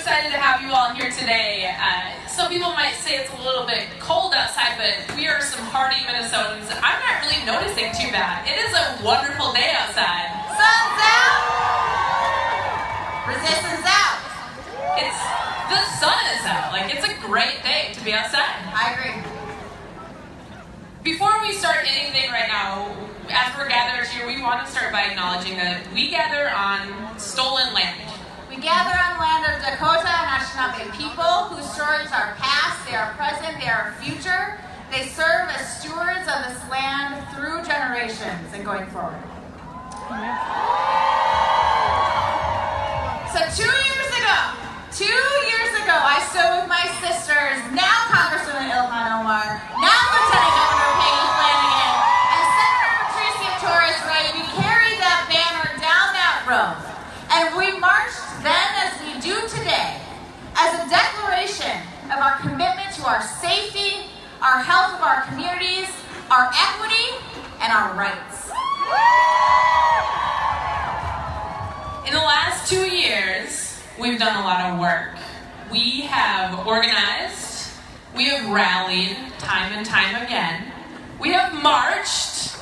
excited to have you all here today. Some people might say it's a little bit cold outside, but we are some hardy Minnesotans. I'm not really noticing too bad. It is a wonderful day outside. Sun's out! Resistance out! The sun is out. Like, it's a great day to be outside. I agree. Before we start anything right now, as we're gathered here, we want to start by acknowledging that we gather on stolen land. We gather on land of Dakota and Anishinaabe people whose stories are past, they are present, they are future. They serve as stewards of this land through generations and going forward. So 2 years ago, I stood with my sisters, now Congresswoman Ilhan Omar, now Lieutenant Governor Peggy Flanagan, and Senator Patricia Torres Ray. We carried that banner down that road. And we marched then as we do today as a declaration of our commitment to our safety, our health of our communities, our equity, and our rights. In the last 2 years, we've done a lot of work. We have organized, we have rallied time and time again, we have marched,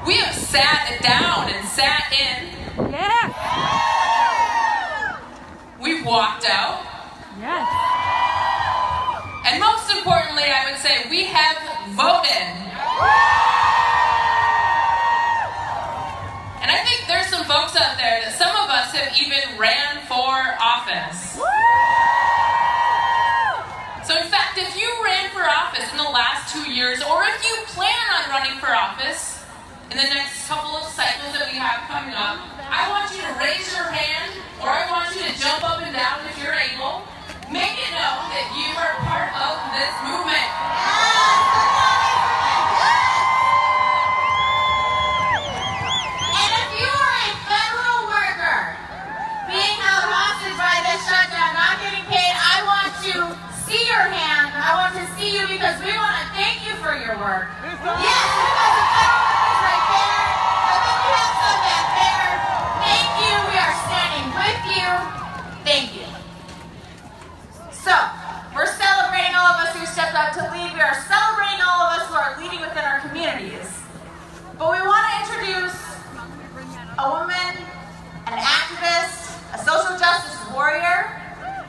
we have sat down and sat in. Yeah. We've walked out. Yes. And most importantly, I would say we have voted. And I think there's some folks out there that some of us have even ran for office. So in fact, if you ran for office in the last 2 years, or if you plan on running for office in the next couple of cycles that we have coming up, I want you to raise your hand, or I want you to jump up and down if you're able. Make it known that you are part of this movement. And if you are a federal worker being held hostage by this shutdown, not getting paid, I want to see your hand. I want to see you because we want to thank you for your work. Yes, because the federal workers right there. I think we have some back there. Thank you. We are standing with you. Thank you. So, we're celebrating all of us who stepped up to lead. We are celebrating all of us who are leading within our communities. But we want to introduce a woman, an activist, a social justice warrior,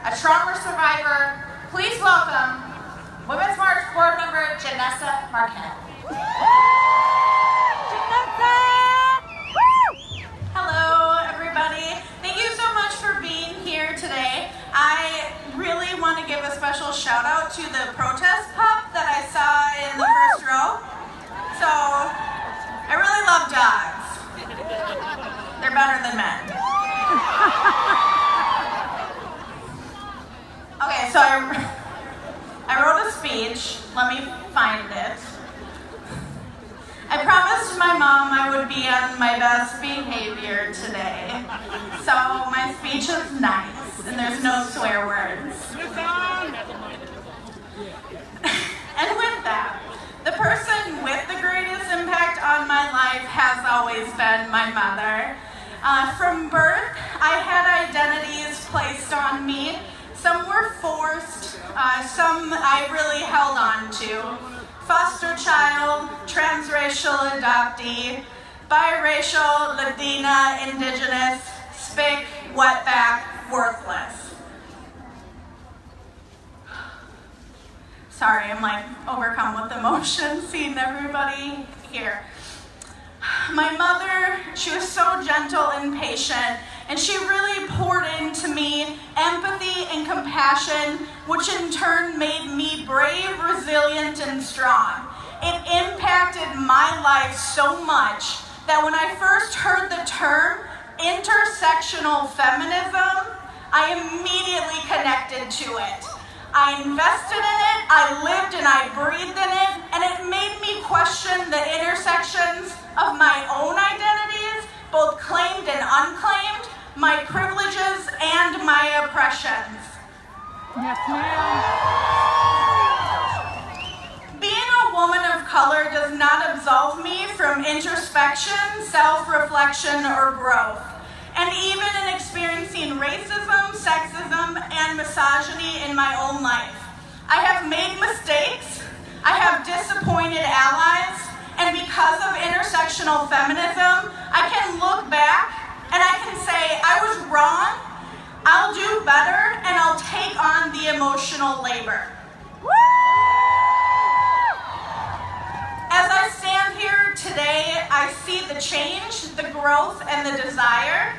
a trauma survivor. Please welcome Women's March Board Member Janessa Marquette. Hello, everybody. Thank you so much for being here today. I really want to give a special shout out to the protest pup that I saw in the first row. So, I really love dogs. They're better than men. Okay, so I wrote a speech. Let me find it. I promised my mom I would be on my best behavior today. So my speech is nice, and there's no swear words. And with that, the person with the greatest impact on my life has always been my mother. From birth, I had identities placed on me. Some were forced, some I really held on to. Foster child, transracial adoptee, biracial, Latina, indigenous, spick, wetback, worthless. Sorry, I'm like overcome with emotion seeing everybody here. My mother, she was so gentle and patient, and she really poured into me empathy and compassion, which in turn made me brave, resilient, and strong. It impacted my life so much that when I first heard the term intersectional feminism, I immediately connected to it. I invested in it, I lived and I breathed in it, and it made me question the intersections of my own identities, both claimed and unclaimed, my privileges and my oppressions. Yes, ma'am. Being a woman of color does not absolve me from introspection, self-reflection, or growth. And even in experiencing racism misogyny in my own life. I have made mistakes, I have disappointed allies, and because of intersectional feminism, I can look back and I can say, I was wrong, I'll do better, and I'll take on the emotional labor. As I stand here today, I see the change, the growth, and the desire.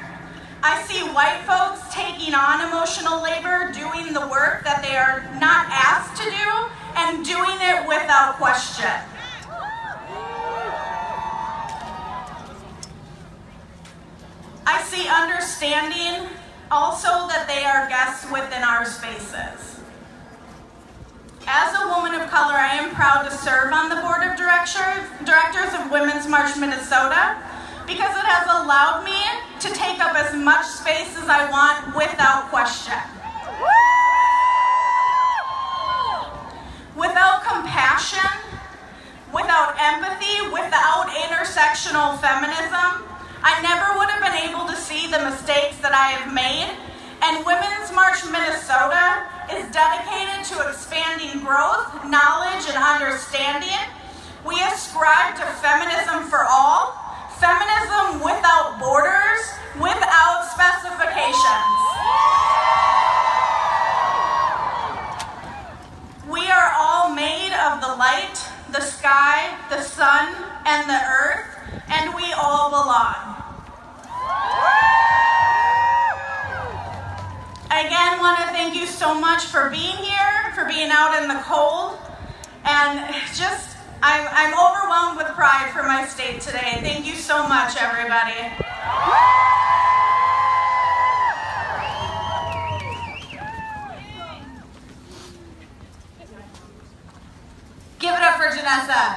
I see white folks taking on emotional labor, doing the work that they are not asked to do, and doing it without question. I see understanding also that they are guests within our spaces. As a woman of color, I am proud to serve on the board of directors of Women's March Minnesota because it has allowed me to take up as much space as I want without question. Without compassion, without empathy, without intersectional feminism, I never would have been able to see the mistakes that I have made, and Women's March Minnesota is dedicated to expanding growth, knowledge, and understanding. We ascribe to feminism for all, feminism without borders, without specifications. We are all made of the light, the sky, the sun, and the earth, and we all belong. I again want to thank you so much for being here, for being out in the cold, and just, I'm overwhelmed with pride for my state today. Thank you so much, everybody. Give it up for Janessa.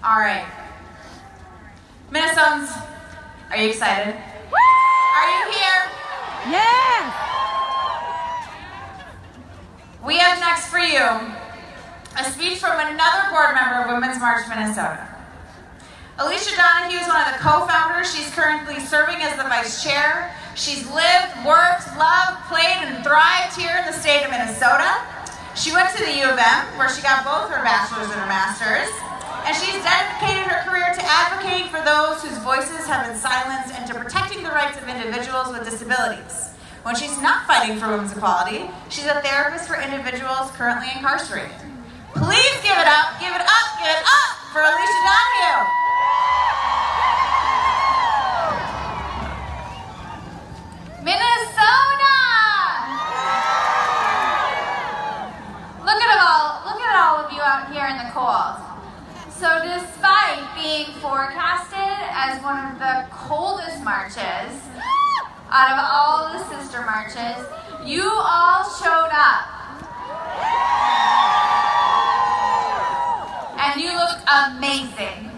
All right. Minnesotans, are you excited? Are you here? Yes! We have next for you a speech from another board member of Women's March Minnesota. Alicia Donahue is one of the co-founders. She's currently serving as the vice chair. She's lived, worked, loved, played, and thrived here in the state of Minnesota. She went to the U of M, where she got both her bachelor's and her master's. And she's dedicated her career to advocating for those whose voices have been silenced and to protecting the rights of individuals with disabilities. When she's not fighting for women's equality, she's a therapist for individuals currently incarcerated. Please give it up for Alicia Donahue. Minnesota! Look at all of you out here in the cold. So despite being forecasted as one of the coldest marches out of all the sister marches, you all showed up. And you look amazing.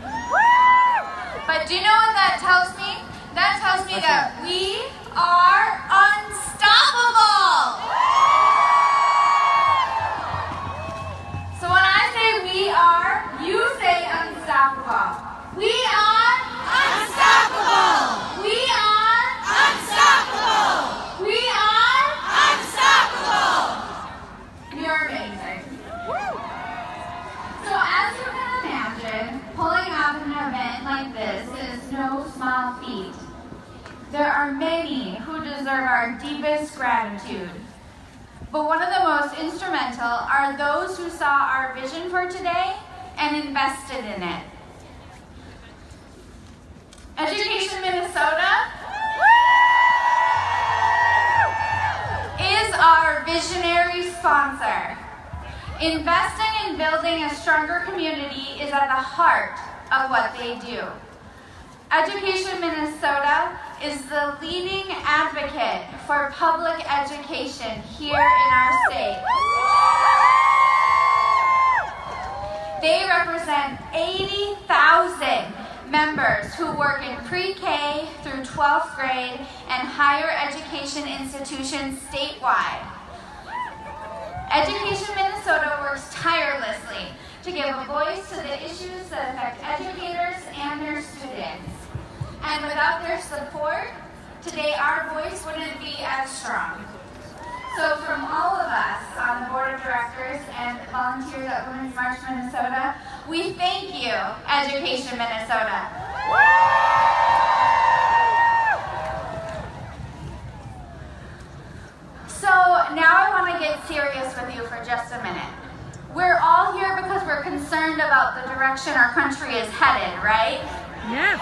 But do you know what that tells me? That tells me that we are unstoppable. So when I say we are, you say unstoppable. We are unstoppable. We are unstoppable. We are unstoppable. You're amazing. So as you can imagine, pulling off an event like this is no small feat. There are many who deserve our deepest gratitude. But one of the most instrumental are those who saw our vision for today and invested in it. Education Minnesota is our visionary sponsor. Investing in building a stronger community is at the heart of what they do. Education Minnesota is the leading advocate for public education here in our state. They represent 80,000 members who work in pre-K through 12th grade and higher education institutions statewide. Education Minnesota works tirelessly to give a voice to the issues that affect educators and their students. And with without their support, today our voice wouldn't be as strong. So from all of us on the board of directors and volunteers at Women's March Minnesota, we thank you, Education Minnesota. So now I want to get serious with you for just a minute. We're all here because we're concerned about the direction our country is headed, right? Yes.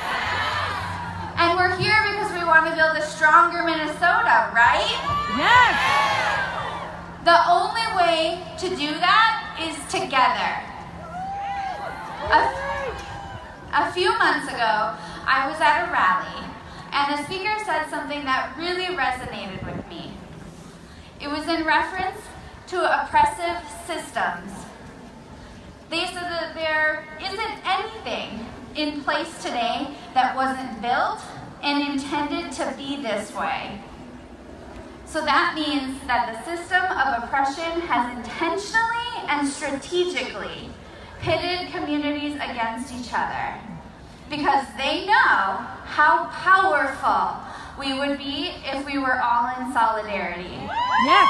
And we're here because we want to build a stronger Minnesota, right? Yes. The only way to do that is together. A few months ago, I was at a rally, and a speaker said something that really resonated with me. It was in reference to oppressive systems. They said that there isn't anything in place today that wasn't built and intended to be this way. So that means that the system of oppression has intentionally and strategically pitted communities against each other because they know how powerful we would be if we were all in solidarity. Yes.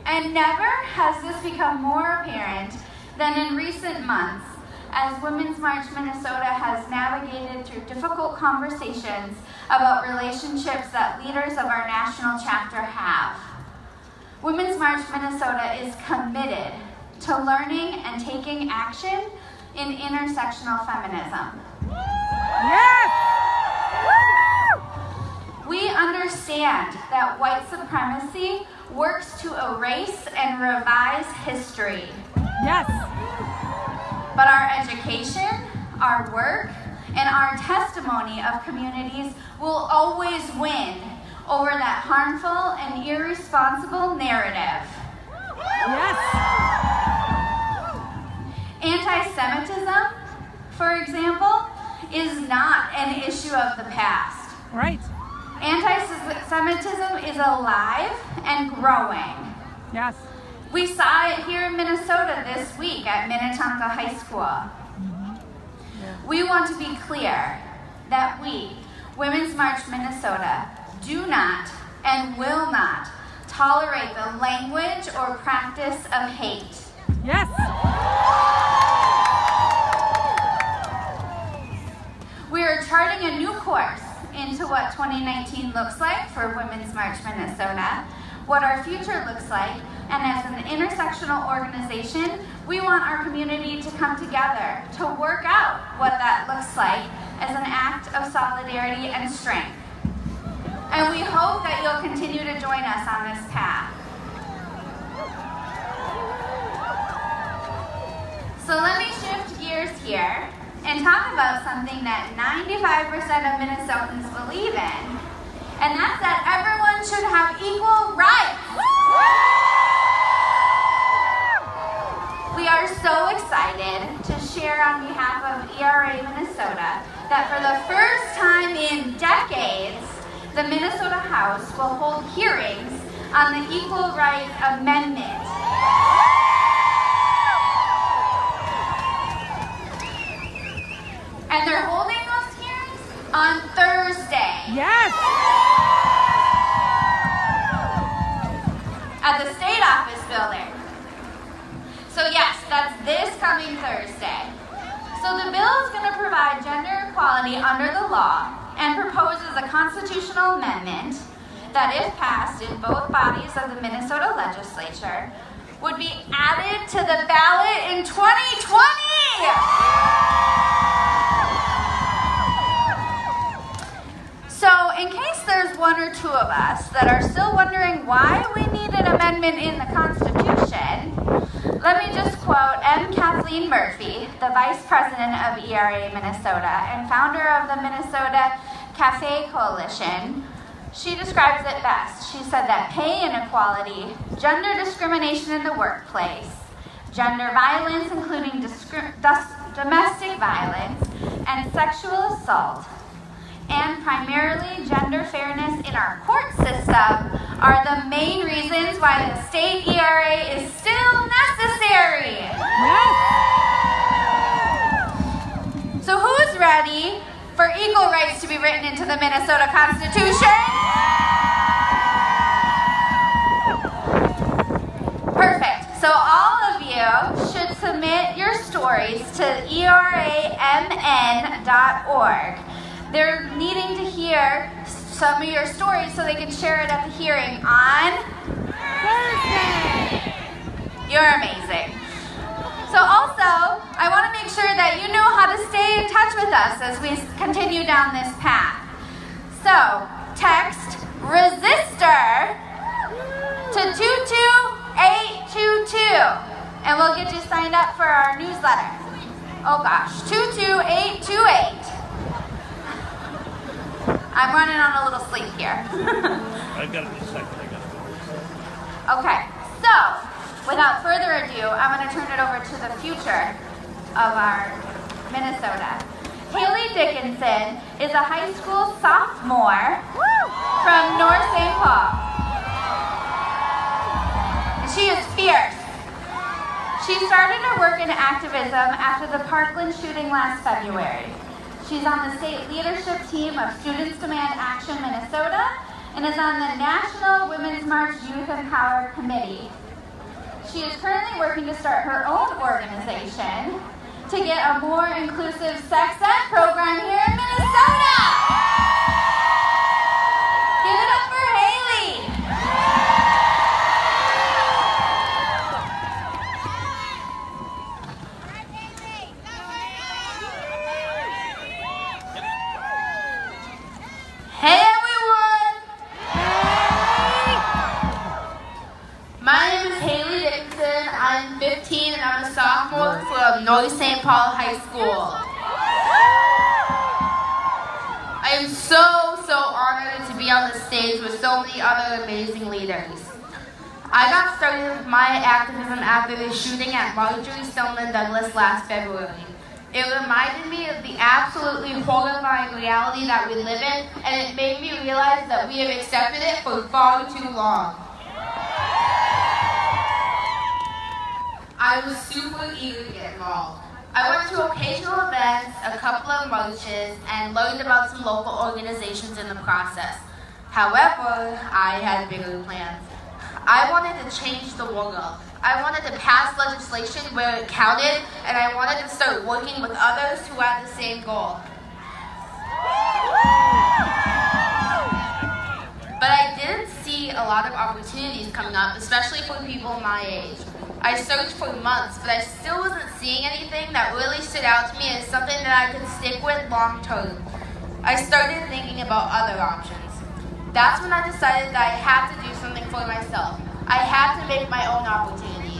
And never has this become more apparent than in recent months as Women's March Minnesota has navigated through difficult conversations about relationships that leaders of our national chapter have. Women's March Minnesota is committed to learning and taking action in intersectional feminism. Yes. We understand that white supremacy works to erase and revise history. Yes. But our education, our work, and our testimony of communities will always win over that harmful and irresponsible narrative. Yes. Anti-Semitism, for example, is not an issue of the past. Right. Anti-Semitism is alive and growing. Yes. We saw it here in Minnesota this week at Minnetonka High School. We want to be clear that we, Women's March Minnesota, do not and will not tolerate the language or practice of hate. Yes. We are charting a new course into what 2019 looks like for Women's March Minnesota, what our future looks like, and as an intersectional organization, we want our community to come together to work out what that looks like as an act of solidarity and strength. And we hope that you'll continue to join us on this path. So let me shift gears here and talk about something that 95% of Minnesotans believe in, and that's that everyone should have equal rights. We are so excited to share on behalf of ERA Minnesota that for the first time in decades, the Minnesota House will hold hearings on the Equal Rights Amendment. And they're holding those hearings on Thursday. Yes. At the state office building. So yes, that's this coming Thursday. So the bill is going to provide gender equality under the law and proposes a constitutional amendment that, if passed in both bodies of the Minnesota legislature, would be added to the ballot in 2020. So in case there's one or two of us that are still wondering why we need an amendment in the Constitution, let me just quote M. Kathleen Murphy, the Vice President of ERA Minnesota and founder of the Minnesota Cafe Coalition. She describes it best. She said that pay inequality, gender discrimination in the workplace, gender violence, including domestic violence, and sexual assault, and primarily gender fairness in our court system are the main reasons why the state ERA is still necessary. Yes. So who written into the Minnesota Constitution? Perfect. So all of you should submit your stories to eramn.org. They're needing to hear some of your stories so they can share it at the hearing on Thursday. You're amazing. So also, I want to make sure that you know how to stay in touch with us as we continue down this path. So, text resistor to 22822 and we'll get you signed up for our newsletter. Oh gosh, 22828. I'm running on a little sleep here. I've got to be second. Okay, so without further ado, I'm going to turn it over to the future of our Minnesota. Haley Dickinson is a high school sophomore from North St. Paul. And she is fierce. She started her work in activism after the Parkland shooting last February. She's on the state leadership team of Students Demand Action Minnesota and is on the National Women's March Youth Empower Committee. She is currently working to start her own organization to get a more inclusive sex ed program here in Minnesota. Give it up for Haley. Hey everyone! My name is Haley Dickinson. I'm 15 and I'm a sophomore from North St. Paul High School. I am so honored to be on the stage with so many other amazing leaders. I got started with my activism after the shooting at Marjorie Stoneman Douglas last February. It reminded me of the absolutely horrifying reality that we live in, and it made me realize that we have accepted it for far too long. I was super eager to get involved. I went to occasional events, a couple of marches, and learned about some local organizations in the process. However, I had bigger plans. I wanted to change the world. I wanted to pass legislation where it counted, and I wanted to start working with others who had the same goal. But I didn't see a lot of opportunities coming up, especially for people my age. I searched for months, but I still wasn't seeing anything that really stood out to me as something that I could stick with long term. I started thinking about other options. That's when I decided that I had to do something for myself. I had to make my own opportunity.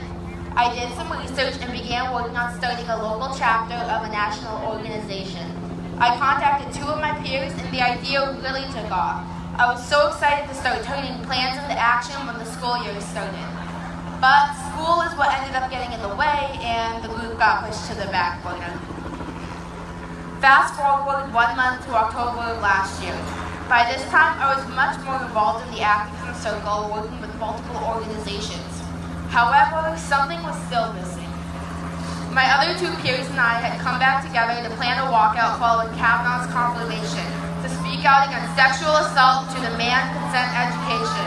I did some research and began working on starting a local chapter of a national organization. I contacted two of my peers and the idea really took off. I was so excited to start turning plans into action when the school year started. But school is what ended up getting in the way and the group got pushed to the back burner. Fast forward 1 month to October of last year. By this time, I was much more involved in the activism circle, working with multiple organizations. However, something was still missing. My other two peers and I had come back together to plan a walkout following Kavanaugh's confirmation to speak out against sexual assault to demand consent education.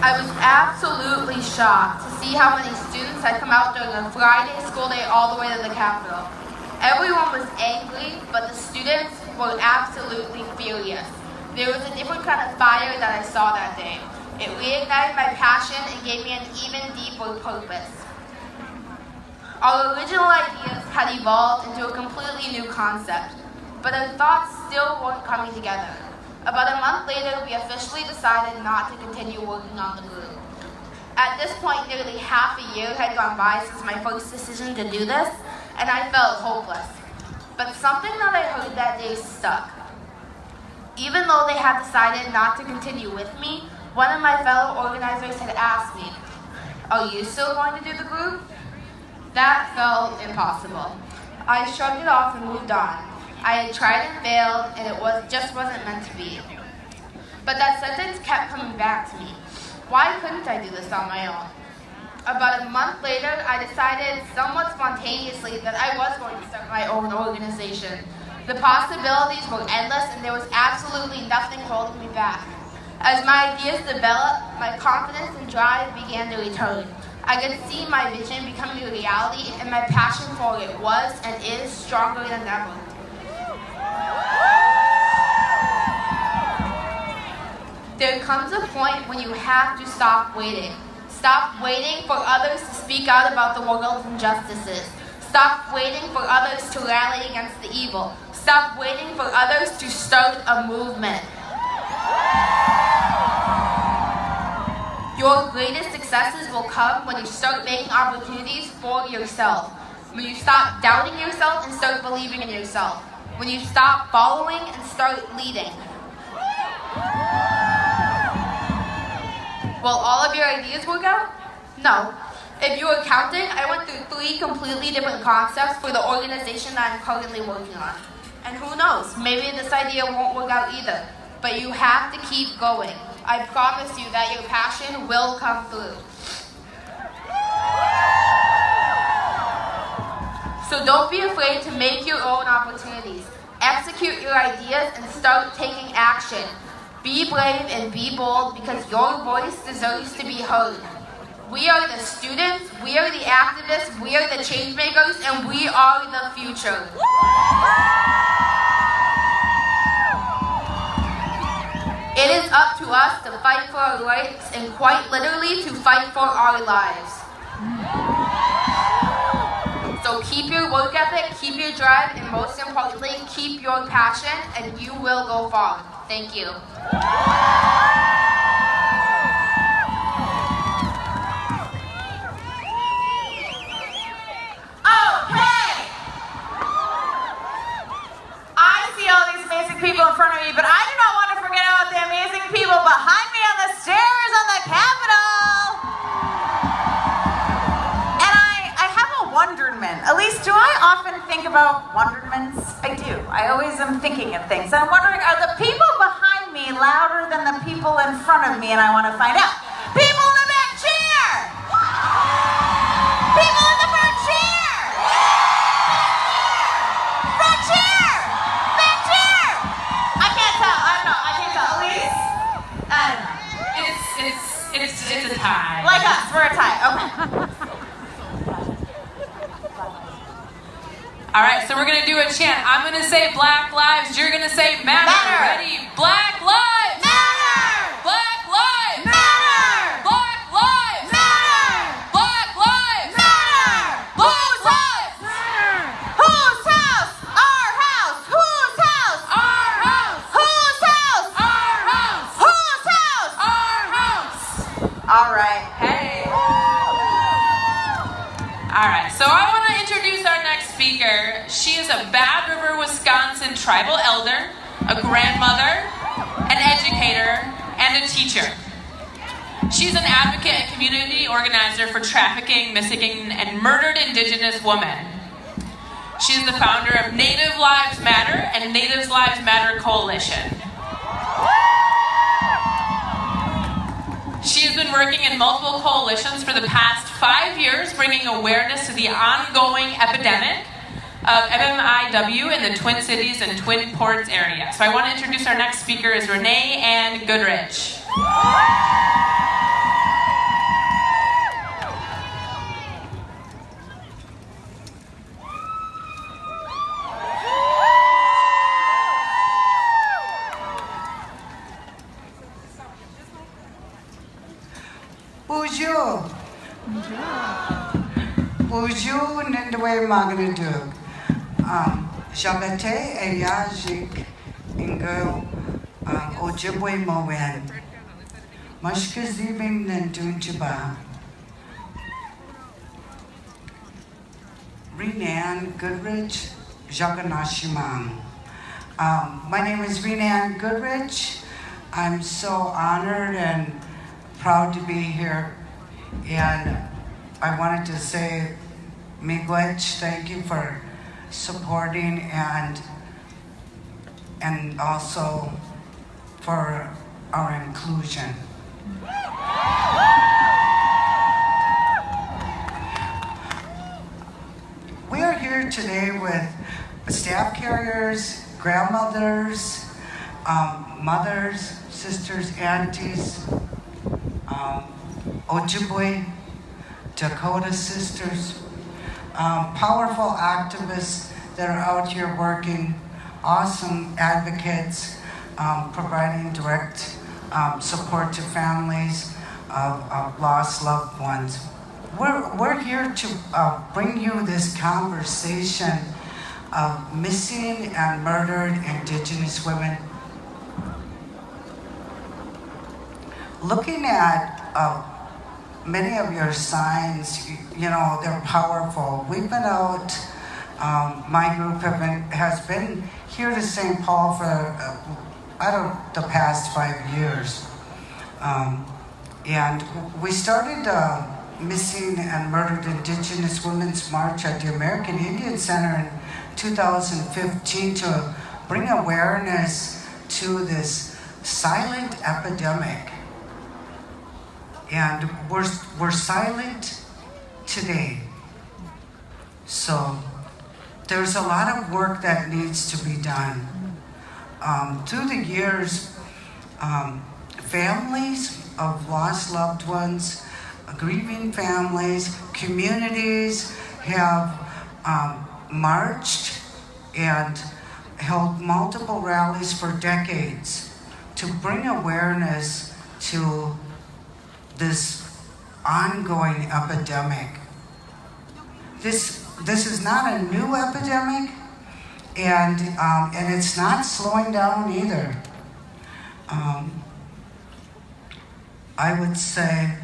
I was absolutely shocked to see how many students had come out during a Friday school day all the way to the Capitol. Everyone was angry, but the students were absolutely furious. There was a different kind of fire that I saw that day. It reignited my passion and gave me an even deeper purpose. Our original ideas had evolved into a completely new concept, but our thoughts still weren't coming together. About a month later, we officially decided not to continue working on the group. At this point, nearly half a year had gone by since my first decision to do this, and I felt hopeless. But something that I heard that day stuck. Even though they had decided not to continue with me, one of my fellow organizers had asked me, "Are you still going to do the group?" That felt impossible. I shrugged it off and moved on. I had tried and failed, and it just wasn't meant to be. But that sentence kept coming back to me. Why couldn't I do this on my own? About a month later, I decided somewhat spontaneously that I was going to start my own organization. The possibilities were endless and there was absolutely nothing holding me back. As my ideas developed, my confidence and drive began to return. I could see my vision becoming a reality and my passion for it was and is stronger than ever. There comes a point when you have to stop waiting. Stop waiting for others to speak out about the world's injustices. Stop waiting for others to rally against the evil. Stop waiting for others to start a movement. Your greatest successes will come when you start making opportunities for yourself. When you stop doubting yourself and start believing in yourself. When you stop following and start leading. Will all of your ideas work out? No. If you were counting, I went through 3 completely different concepts for the organization that I'm currently working on. And who knows, maybe this idea won't work out either. But you have to keep going. I promise you that your passion will come through. So don't be afraid to make your own opportunities. Execute your ideas and start taking action. Be brave and be bold because your voice deserves to be heard. We are the students, we are the activists, we are the change makers, and we are the future. It is up to us to fight for our rights and quite literally to fight for our lives. So keep your work ethic, keep your drive, and most importantly, keep your passion, and you will go far. Thank you. People in front of me, but I do not want to forget about the amazing people behind me on the stairs on the Capitol. And I have a wonderment. At least, do I often think about wonderments? I do. I always am thinking of things. And I'm wondering, are the people behind me louder than the people in front of me? And I want to find out. People in the back, cheer! People in the front, cheer! Front, cheer! Back, cheer! I can't tell. I don't know. I can't tell. Elise? I don't know. It's a tie. Like us, we're a tie. Okay. All right, so we're gonna do a chant. I'm gonna say Black Lives. You're gonna say Matter. Ready? Black Lives. Matter! Black Lives. Matter! Black Lives. Matter! Black Lives. Matter! Black Lives. Whose house? Our house. Whose house? Our house. Whose house? Our house. Whose house? Our house. All right. Hey. All right, so I want to introduce our next speaker. She is a Bad River, Wisconsin tribal elder, a grandmother, an educator, and a teacher. She's an advocate and community organizer for trafficking, missing, and murdered Indigenous women. She's the founder of Native Lives Matter and Native Lives Matter Coalition. She has been working in multiple coalitions for the past 5 years, bringing awareness to the ongoing epidemic of MMIW in the Twin Cities and Twin Ports area. So I want to introduce our next speaker is Renee Ann Goodrich. Bonjour. Bonjour, Nindwe Magnadu. Jagate, Ayajik, Ingo, Ojibwe Mowen. Mashkazibing Nandunjaba. Renan Goodrich, Jaganashimam. My name is Renan Goodrich. I'm so honored and proud to be here, and I wanted to say, Miigwech, thank you for supporting and also for our inclusion. here today with staff carriers, grandmothers, mothers, sisters, aunties, Ojibwe, Dakota sisters, powerful activists that are out here working, awesome advocates, providing direct support to families of lost loved ones. We're here to bring you this conversation of missing and murdered Indigenous women. Looking at many of your signs, you know, they're powerful. We've been out, my group has been here to St. Paul for, the past 5 years. And we started Missing and Murdered Indigenous Women's March at the American Indian Center in 2015 to bring awareness to this silent epidemic. And we're silent today. So there's a lot of work that needs to be done. Through the years, families of lost loved ones, grieving families, communities have marched and held multiple rallies for decades to bring awareness to this ongoing epidemic. This is not a new epidemic, and it's not slowing down either. I would say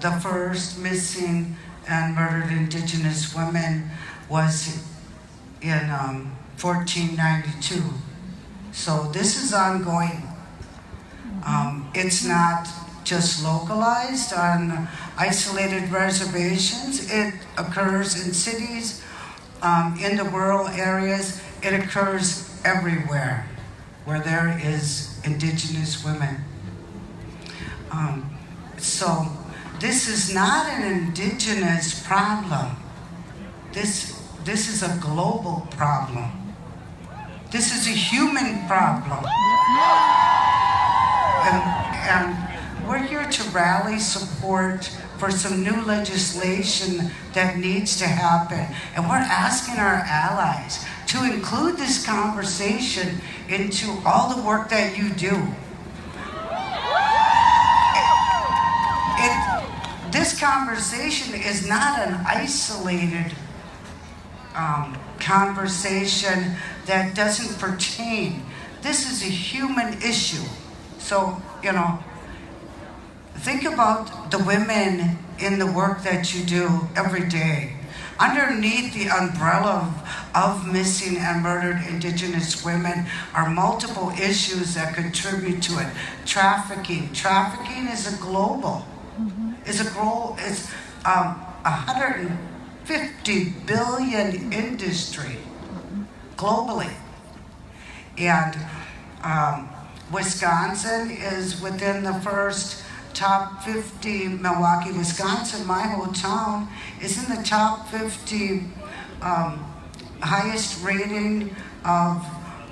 the first missing and murdered Indigenous women was in 1492. So this is ongoing. It's not just localized on isolated reservations. It occurs in cities, in the rural areas. It occurs everywhere where there is Indigenous women. So this is not an Indigenous problem. This is a global problem. This is a human problem. And we're here to rally support for some new legislation that needs to happen. And we're asking our allies to include this conversation into all the work that you do. This conversation is not an isolated conversation that doesn't pertain. This is a human issue. So, you know, think about the women in the work that you do every day. Underneath the umbrella of missing and murdered Indigenous women are multiple issues that contribute to it. Trafficking. Trafficking is a global. It's a 150 billion industry globally. And Wisconsin is within the first top 50. Milwaukee, Wisconsin, my hometown, is in the top 50 highest rating of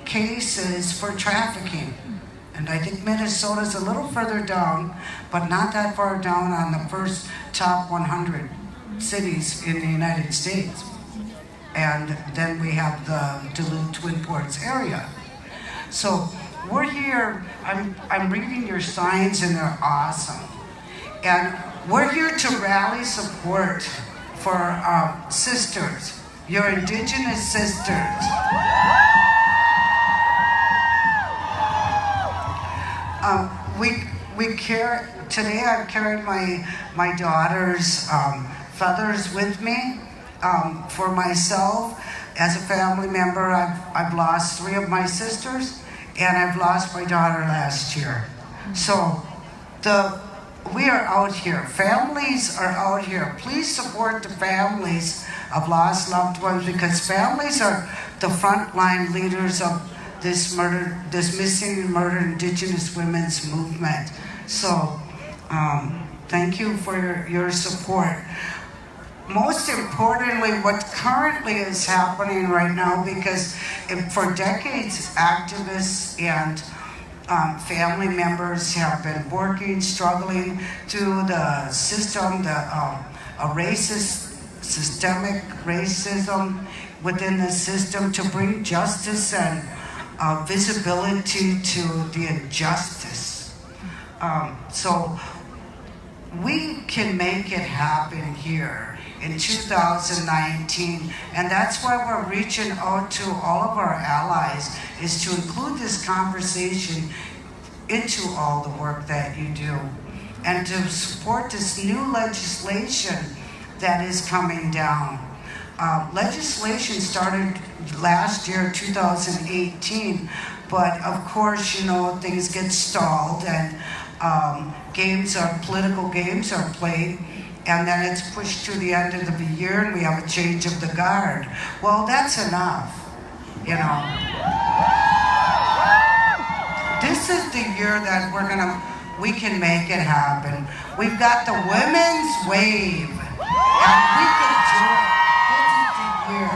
cases for trafficking. And I think Minnesota's a little further down, but not that far down on the first top 100 cities in the United States. And then we have the Duluth Twin Ports area. So we're here, I'm reading your signs and they're awesome. And we're here to rally support for our sisters, your Indigenous sisters. We care, today I've carried my daughter's feathers with me for myself. As a family member, I've lost 3 of my sisters, and I've lost my daughter last year. So we are out here. Families are out here. Please support the families of lost loved ones, because families are the frontline leaders of this missing and murdered Indigenous women's movement. So thank you for your support. most importantly, what currently is happening right now, because for decades, activists and family members have been working, struggling through the system, systemic racism within the system to bring justice and visibility to the injustice. So we can make it happen here in 2019, and that's why we're reaching out to all of our allies, is to include this conversation into all the work that you do, and to support this new legislation that is coming down. Legislation started last year, 2018, but of course, things get stalled, and political games are played, and then it's pushed to the end of the year, and we have a change of the guard. Well, that's enough, This is the year that we can make it happen. We've got the women's wave, and we can do it. This is the year.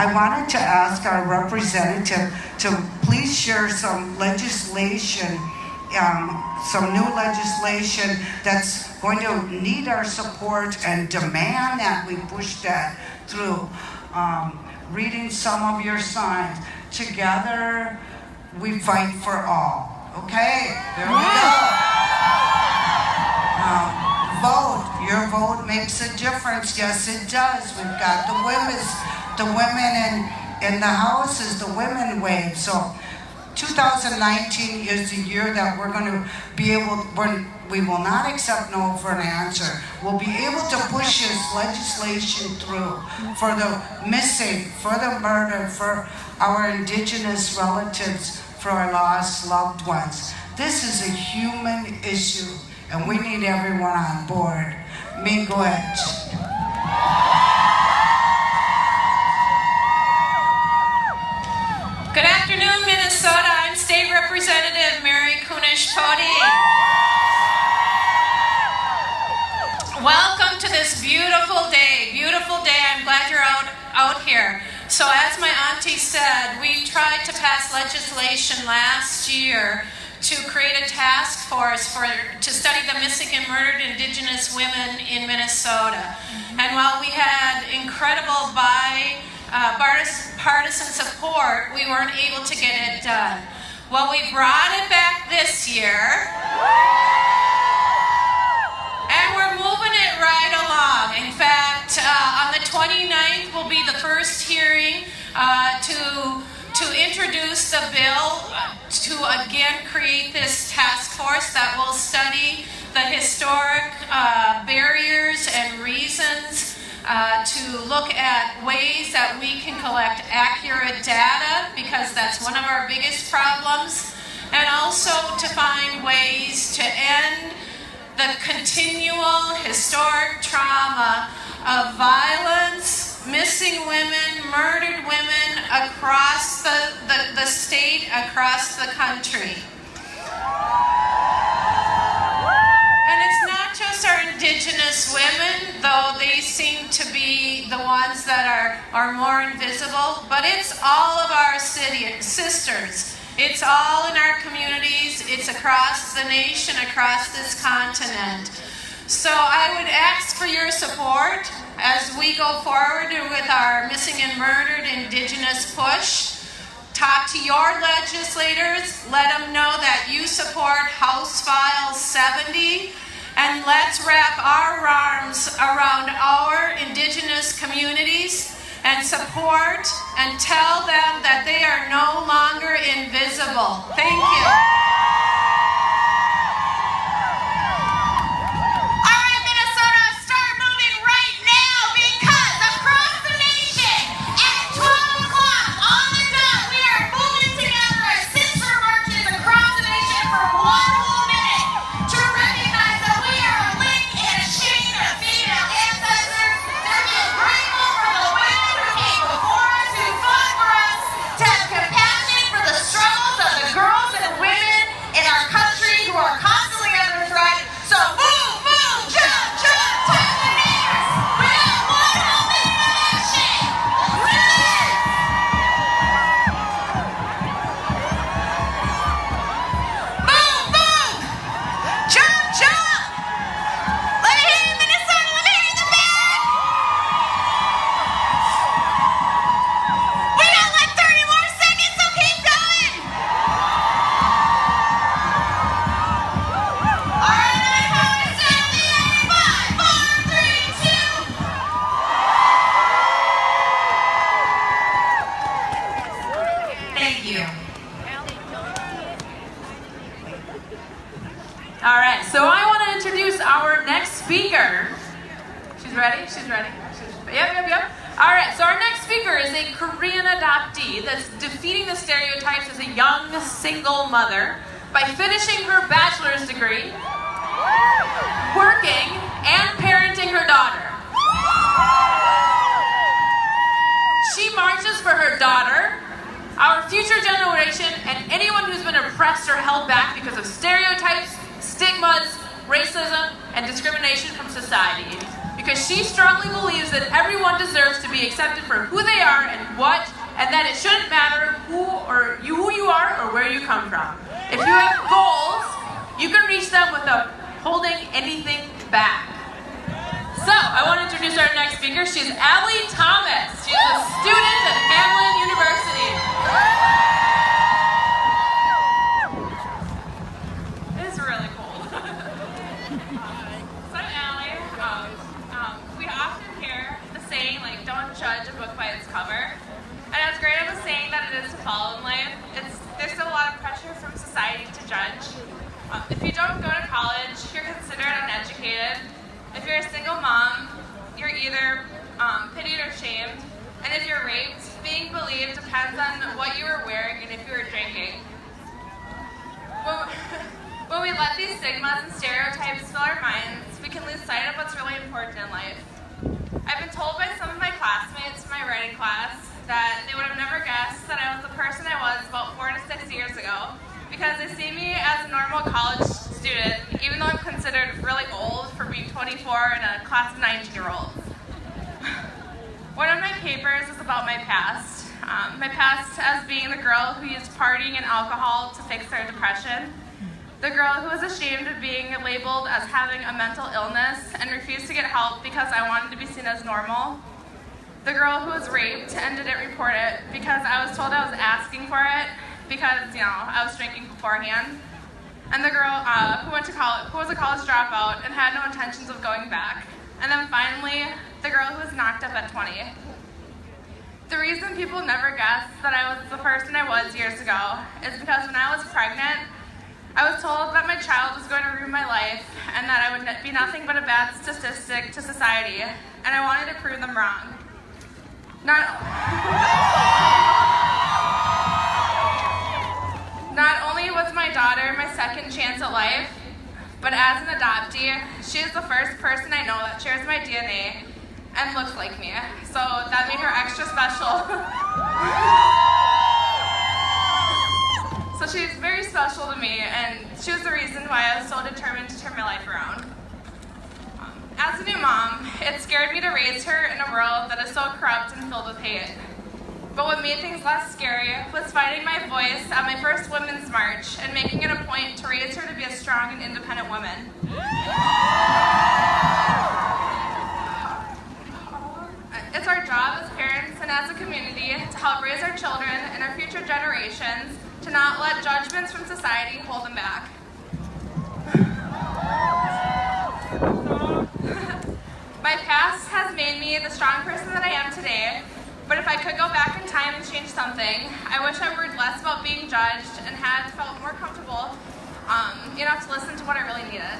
I wanted to ask our representative to please share some legislation, some new legislation that's going to need our support and demand that we push that through. Reading some of your signs. Together, we fight for all. Okay? There we go. Vote. Your vote makes a difference. Yes, it does. We've got the women in the House is the women wave. So 2019 is the year that we're going to be we will not accept no for an answer. We'll be able to push this legislation through for the missing, for the murder, for our Indigenous relatives, for our lost loved ones. This is a human issue, and we need everyone on board. Miigwech. Good afternoon, Minnesota. I'm State Representative Mary Kunesh-Poteet. Welcome to this beautiful day. Beautiful day. I'm glad you're out here. So as my auntie said, we tried to pass legislation last year to create a task force to study the missing and murdered Indigenous women in Minnesota. And while we had incredible bipartisan support, we weren't able to get it done. Well, we brought it back this year, and we're moving it right along. In fact, on the 29th will be the first hearing to introduce the bill to again create this task force that will study the historic barriers and reasons to look at ways that we can collect accurate data, because that's one of our biggest problems, and also to find ways to end the continual historic trauma of violence, missing women, murdered women across the state, across the country. And it's not just our Indigenous women, though they seem to be the ones that are more invisible, but it's all of our sisters. It's all in our communities. It's across the nation, across this continent. So I would ask for your support as we go forward with our missing and murdered Indigenous push. Talk to your legislators. Let them know that you support House File 70. And let's wrap our arms around our Indigenous communities and support and tell them that they are no longer invisible. Thank you. All right, Minnesota, start moving right now, because across the nation at 12 o'clock on the dot, we are moving together as sister marches across the nation for 1 whole minute to recognize that we are a link in a chain of female ancestors, to be grateful for the women who came before us, who fought for us, to have compassion for the struggles of the girls and women She's ready? She's ready. Yep. All right, so our next speaker is a Korean adoptee that's defeating the stereotypes as a young, single mother by finishing her bachelor's degree, working, and parenting her daughter. She marches for her daughter, our future generation, and anyone who's been oppressed or held back because of stereotypes, stigmas, racism, and discrimination from society. Because she strongly believes that everyone deserves to be accepted for who they are and that it shouldn't matter who you are or where you come from. If you have goals, you can reach them without holding anything back. So, I want to introduce our next speaker. She's Allie Thomas. She's a student at Hamlin University. It's really cool. So I'm Allie. We often hear the saying, like, don't judge a book by its cover. And as great of a saying that it is to follow in life, there's still a lot of pressure from society to judge. If you don't go to college, you're considered uneducated. If you're a single mom, you're either pitied or shamed. And if you're raped, being believed depends on what you were wearing and if you were drinking. When we let these stigmas and stereotypes fill our minds, we can lose sight of what's really important in life. I've been told by some of my classmates in my writing class that they would have never guessed that I was the person I was about 4 to 6 years ago because they see me as a normal college student, even though I'm considered really old for being 24 in a class of 19-year-olds. One of my papers is about my past. My past as being the girl who used partying and alcohol to fix their depression. The girl who was ashamed of being labeled as having a mental illness and refused to get help because I wanted to be seen as normal. The girl who was raped and didn't report it because I was told I was asking for it because, I was drinking beforehand. And the girl who went to college, who was a college dropout and had no intentions of going back. And then finally, the girl who was knocked up at 20. The reason people never guessed that I was the person I was years ago is because when I was pregnant, I was told that my child was going to ruin my life and that I would be nothing but a bad statistic to society, and I wanted to prove them wrong. Not only was my daughter my second chance at life, but as an adoptee, she is the first person I know that shares my DNA and looks like me, so that made her extra special. So she's very special to me, and she was the reason why I was so determined to turn my life around. As a new mom, it scared me to raise her in a world that is so corrupt and filled with hate. But what made things less scary was finding my voice at my first Women's March and making it a point to raise her to be a strong and independent woman. It's our job as parents and as a community to help raise our children and our future generations to not let judgments from society hold them back. My past has made me the strong person that I am today, but if I could go back in time and change something, I wish I worried less about being judged and had felt more comfortable enough to listen to what I really needed.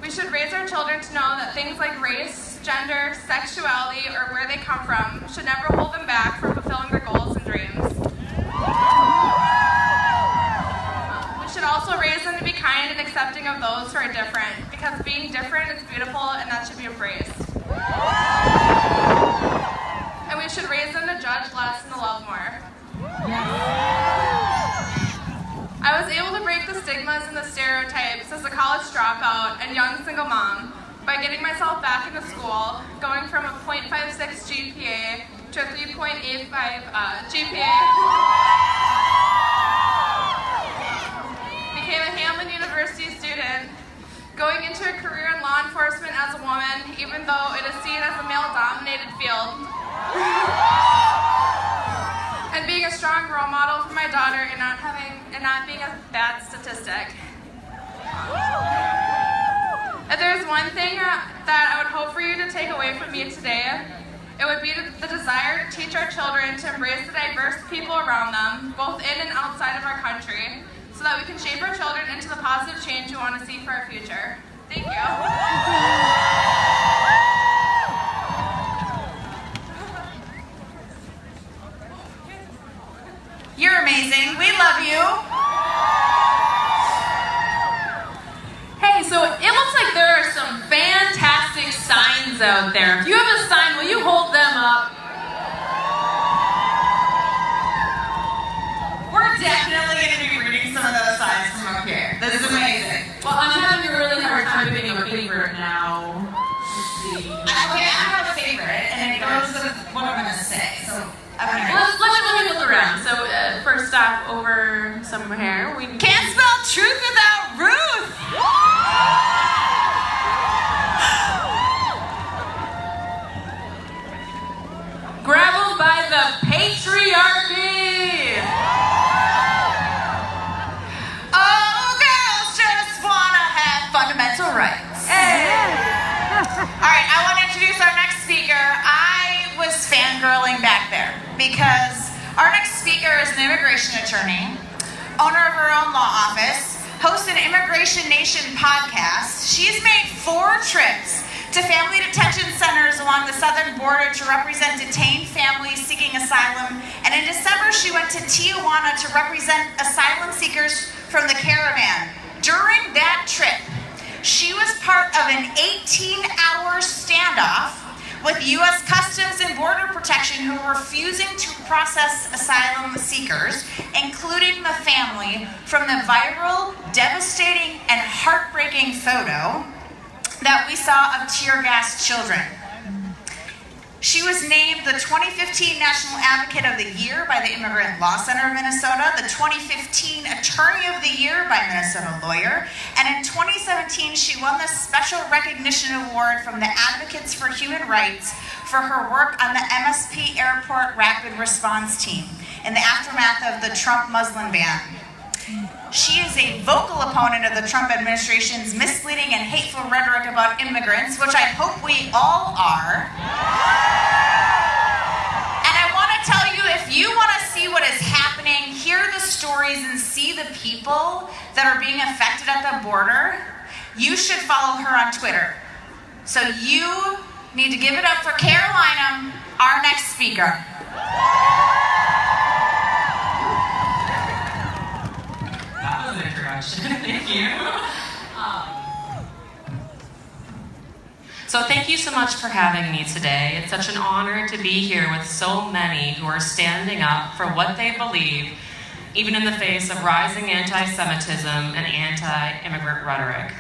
We should raise our children to know that things like race, gender, sexuality, or where they come from should never hold them back from fulfilling their goals and dreams. We should also raise them to be kind and accepting of those who are different, because being different is beautiful and that should be embraced. And we should raise them to judge less and to love more. I was able to break the stigmas and the stereotypes as a college dropout and young single mom by getting myself back into school, going from a .56 GPA to a 3.85 GPA. Became a Hamlin University student, going into a career in law enforcement as a woman, even though it is seen as a male-dominated field. And being a strong role model for my daughter and not being a bad statistic. If there's one thing that I would hope for you to take away from me today, it would be the desire to teach our children to embrace the diverse people around them, both in and outside of our country, so that we can shape our children into the positive change we want to see for our future. Thank you. love you. Hey, so it looks like there are some fantastic signs out there. If you have a sign, will you hold them up? We're definitely going to be reading some of those signs from up here. This is amazing. Well, I'm having a really hard time picking a favorite now. Let's see. Okay, I have a favorite, and it goes with what I'm going to say. So I'm going to... Let me look around. So first off, over somewhere, we Can't spell truth without Ruth. Gravel by the patriarchy. Oh, girls just want to have fundamental rights. All right, I want to introduce our next speaker. I was fangirling back there because our next speaker is an immigration attorney, owner of her own law office, hosts an Immigration Nation podcast. She's made 4 trips to family detention centers along the southern border to represent detained families seeking asylum. And in December, she went to Tijuana to represent asylum seekers from the caravan. During that trip, she was part of an 18-hour standoff with U.S. Customs and Border Protection who were refusing to process asylum seekers, including the family, from the viral, devastating, and heartbreaking photo that we saw of tear-gassed children. She was named the 2015 National Advocate of the Year by the Immigrant Law Center of Minnesota, the 2015 Attorney of the Year by Minnesota Lawyer, and in 2017 she won the Special Recognition Award from the Advocates for Human Rights for her work on the MSP Airport Rapid Response Team in the aftermath of the Trump Muslim ban. She is a vocal opponent of the Trump administration's misleading and hateful rhetoric about immigrants, which I hope we all are. And I want to tell you, if you want to see what is happening, hear the stories, and see the people that are being affected at the border, you should follow her on Twitter. So you need to give it up for Carolina, our next speaker. That was an introduction. Thank you. So thank you so much for having me today. It's such an honor to be here with so many who are standing up for what they believe, even in the face of rising anti-Semitism and anti-immigrant rhetoric.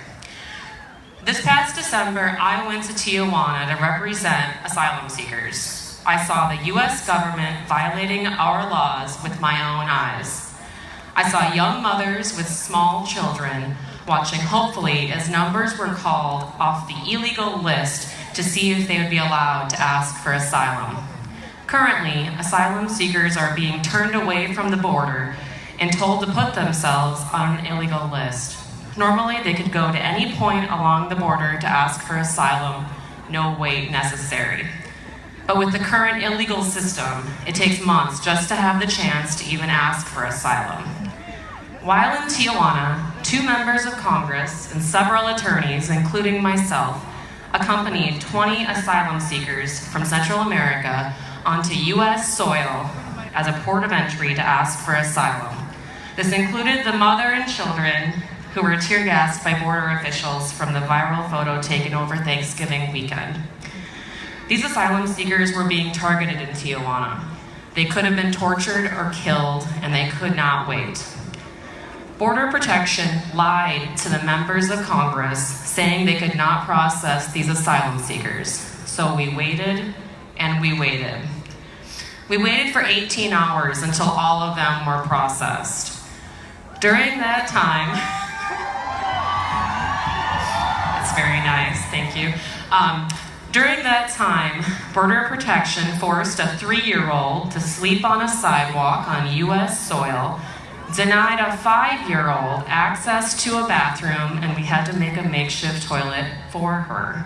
This past December, I went to Tijuana to represent asylum seekers. I saw the U.S. government violating our laws with my own eyes. I saw young mothers with small children watching hopefully as numbers were called off the illegal list to see if they would be allowed to ask for asylum. Currently, asylum seekers are being turned away from the border and told to put themselves on an illegal list. Normally, they could go to any point along the border to ask for asylum, no wait necessary. But with the current illegal system, it takes months just to have the chance to even ask for asylum. While in Tijuana, 2 members of Congress and several attorneys, including myself, accompanied 20 asylum seekers from Central America onto U.S. soil as a port of entry to ask for asylum. This included the mother and children who were tear-gassed by border officials from the viral photo taken over Thanksgiving weekend. These asylum seekers were being targeted in Tijuana. They could have been tortured or killed, and they could not wait. Border Protection lied to the members of Congress, saying they could not process these asylum seekers. So we waited and we waited. We waited for 18 hours until all of them were processed. During that time, that's very nice, thank you. During that time, Border Protection forced a 3-year-old to sleep on a sidewalk on U.S. soil, denied a 5-year-old access to a bathroom, and we had to make a makeshift toilet for her.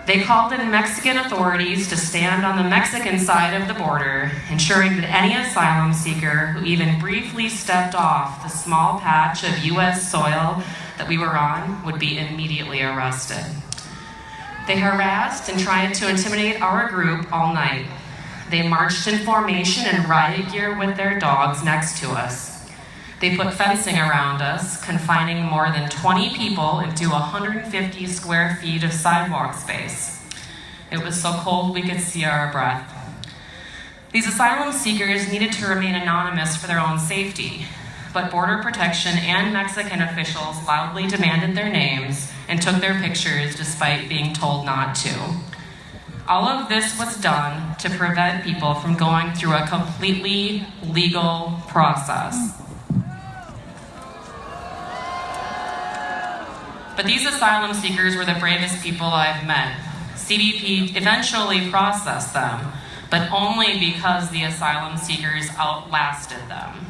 They called in Mexican authorities to stand on the Mexican side of the border, ensuring that any asylum seeker who even briefly stepped off the small patch of U.S. soil that we were on would be immediately arrested. They harassed and tried to intimidate our group all night. They marched in formation in riot gear with their dogs next to us. They put fencing around us, confining more than 20 people into 150 square feet of sidewalk space. It was so cold we could see our breath. These asylum seekers needed to remain anonymous for their own safety, but Border Protection and Mexican officials loudly demanded their names and took their pictures despite being told not to. All of this was done to prevent people from going through a completely legal process. But these asylum seekers were the bravest people I've met. CBP eventually processed them, but only because the asylum seekers outlasted them.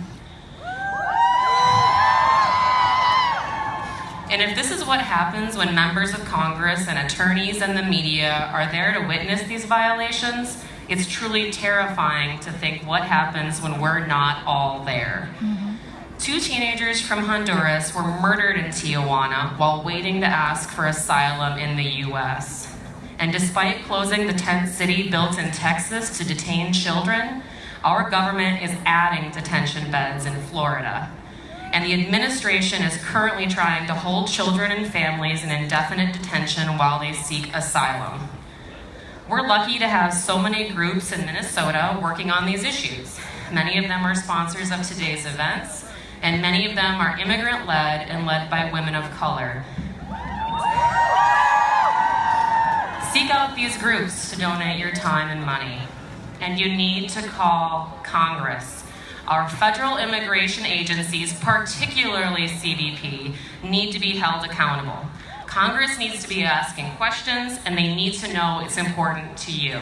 And if this is what happens when members of Congress and attorneys and the media are there to witness these violations, it's truly terrifying to think what happens when we're not all there. 2 teenagers from Honduras were murdered in Tijuana while waiting to ask for asylum in the US. And despite closing the tent city built in Texas to detain children, our government is adding detention beds in Florida. And the administration is currently trying to hold children and families in indefinite detention while they seek asylum. We're lucky to have so many groups in Minnesota working on these issues. Many of them are sponsors of today's events, and many of them are immigrant-led and led by women of color. Seek out these groups to donate your time and money. And you need to call Congress. Our federal immigration agencies, particularly CBP, need to be held accountable. Congress needs to be asking questions, and they need to know it's important to you.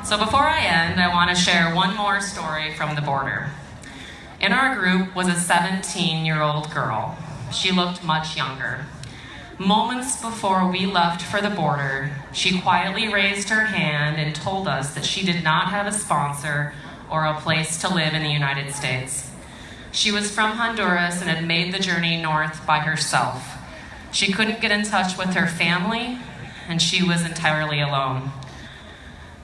So before I end, I want to share one more story from the border. In our group was a 17-year-old girl. She looked much younger. Moments before we left for the border, she quietly raised her hand and told us that she did not have a sponsor or a place to live in the United States. She was from Honduras and had made the journey north by herself. She couldn't get in touch with her family, and she was entirely alone.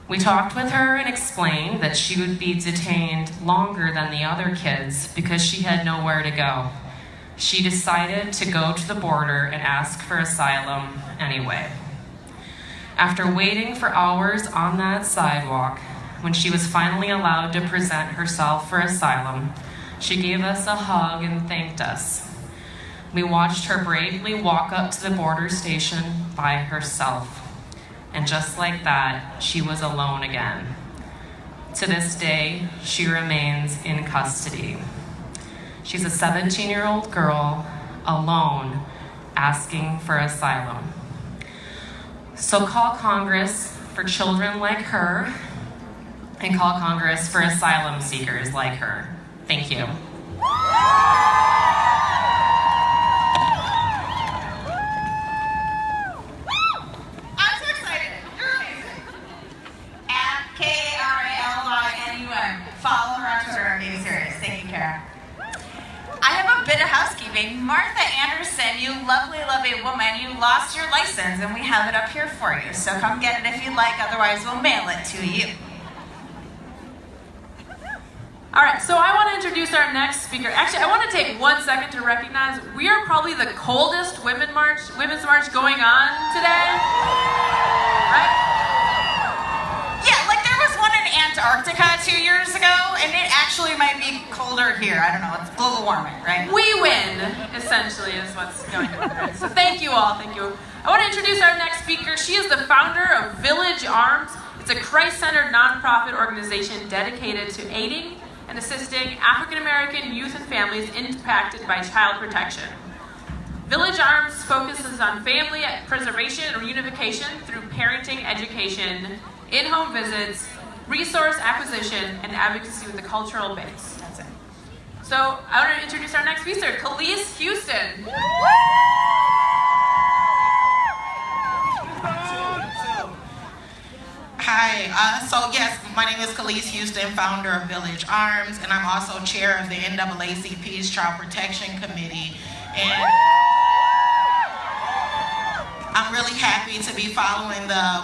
We talked with her and explained that she would be detained longer than the other kids because she had nowhere to go. She decided to go to the border and ask for asylum anyway. After waiting for hours on that sidewalk, when she was finally allowed to present herself for asylum, she gave us a hug and thanked us. We watched her bravely walk up to the border station by herself. And just like that, she was alone again. To this day, she remains in custody. She's a 17-year-old girl, alone, asking for asylum. So call Congress for children like her, and call Congress for asylum seekers like her. Thank you. I'm so excited. You're amazing. At KARALYNUM. Follow her on Twitter. I'm being serious. Thank you, Kara. I have a bit of housekeeping. Martha Anderson, you lovely, lovely woman, you lost your license and we have it up here for you. So come get it if you'd like, otherwise we'll mail it to you. All right, so I want to introduce our next speaker. Actually, I want to take 1 second to recognize we are probably the coldest women's march going on today. Right? Yeah, like there was one in Antarctica 2 years ago, and it actually might be colder here. I don't know, it's global warming, right? We win, essentially, is what's going on. So thank you all, thank you. I want to introduce our next speaker. She is the founder of Village Arms. It's a Christ-centered nonprofit organization dedicated to aiding and assisting African-American youth and families impacted by child protection. Village Arms focuses on family preservation and reunification through parenting education, in-home visits, resource acquisition, and advocacy with a cultural base. That's it. So I want to introduce our next speaker, Khalees Houston. Hi, so yes, my name is Khalees Houston, founder of Village Arms, and I'm also chair of the NAACP's Child Protection Committee. And I'm really happy to be following the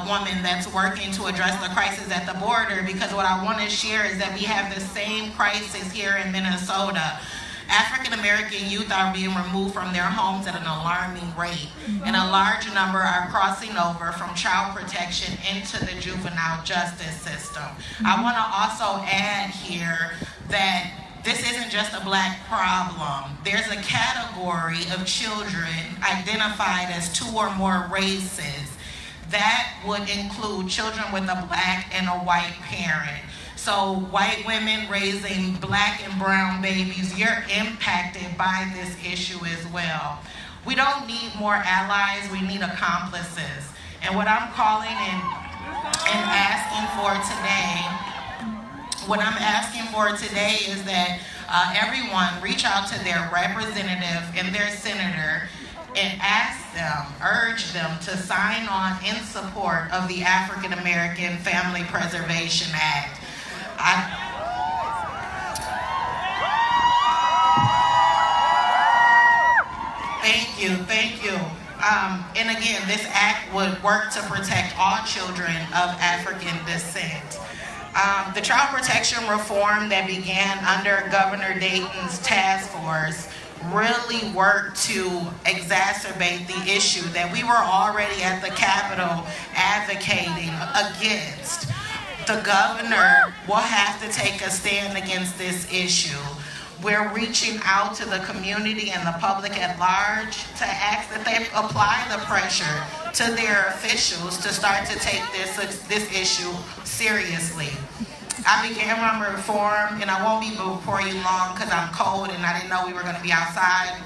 woman that's working to address the crisis at the border, because what I want to share is that we have the same crisis here in Minnesota. African American youth are being removed from their homes at an alarming rate, and a large number are crossing over from child protection into the juvenile justice system. I want to also add here that this isn't just a black problem. There's a category of children identified as 2 or more races. That would include children with a black and a white parent. So white women raising black and brown babies, you're impacted by this issue as well. We don't need more allies, we need accomplices. And what I'm calling and asking for today, is that everyone reach out to their representative and their senator and urge them to sign on in support of the African American Family Preservation Act. Thank you. And again, this act would work to protect all children of African descent. The child protection reform that began under Governor Dayton's task force really worked to exacerbate the issue that we were already at the Capitol advocating against. The governor will have to take a stand against this issue. We're reaching out to the community and the public at large to ask that they apply the pressure to their officials to start to take this issue seriously. I began my reform, and I won't be before you long because I'm cold and I didn't know we were going to be outside.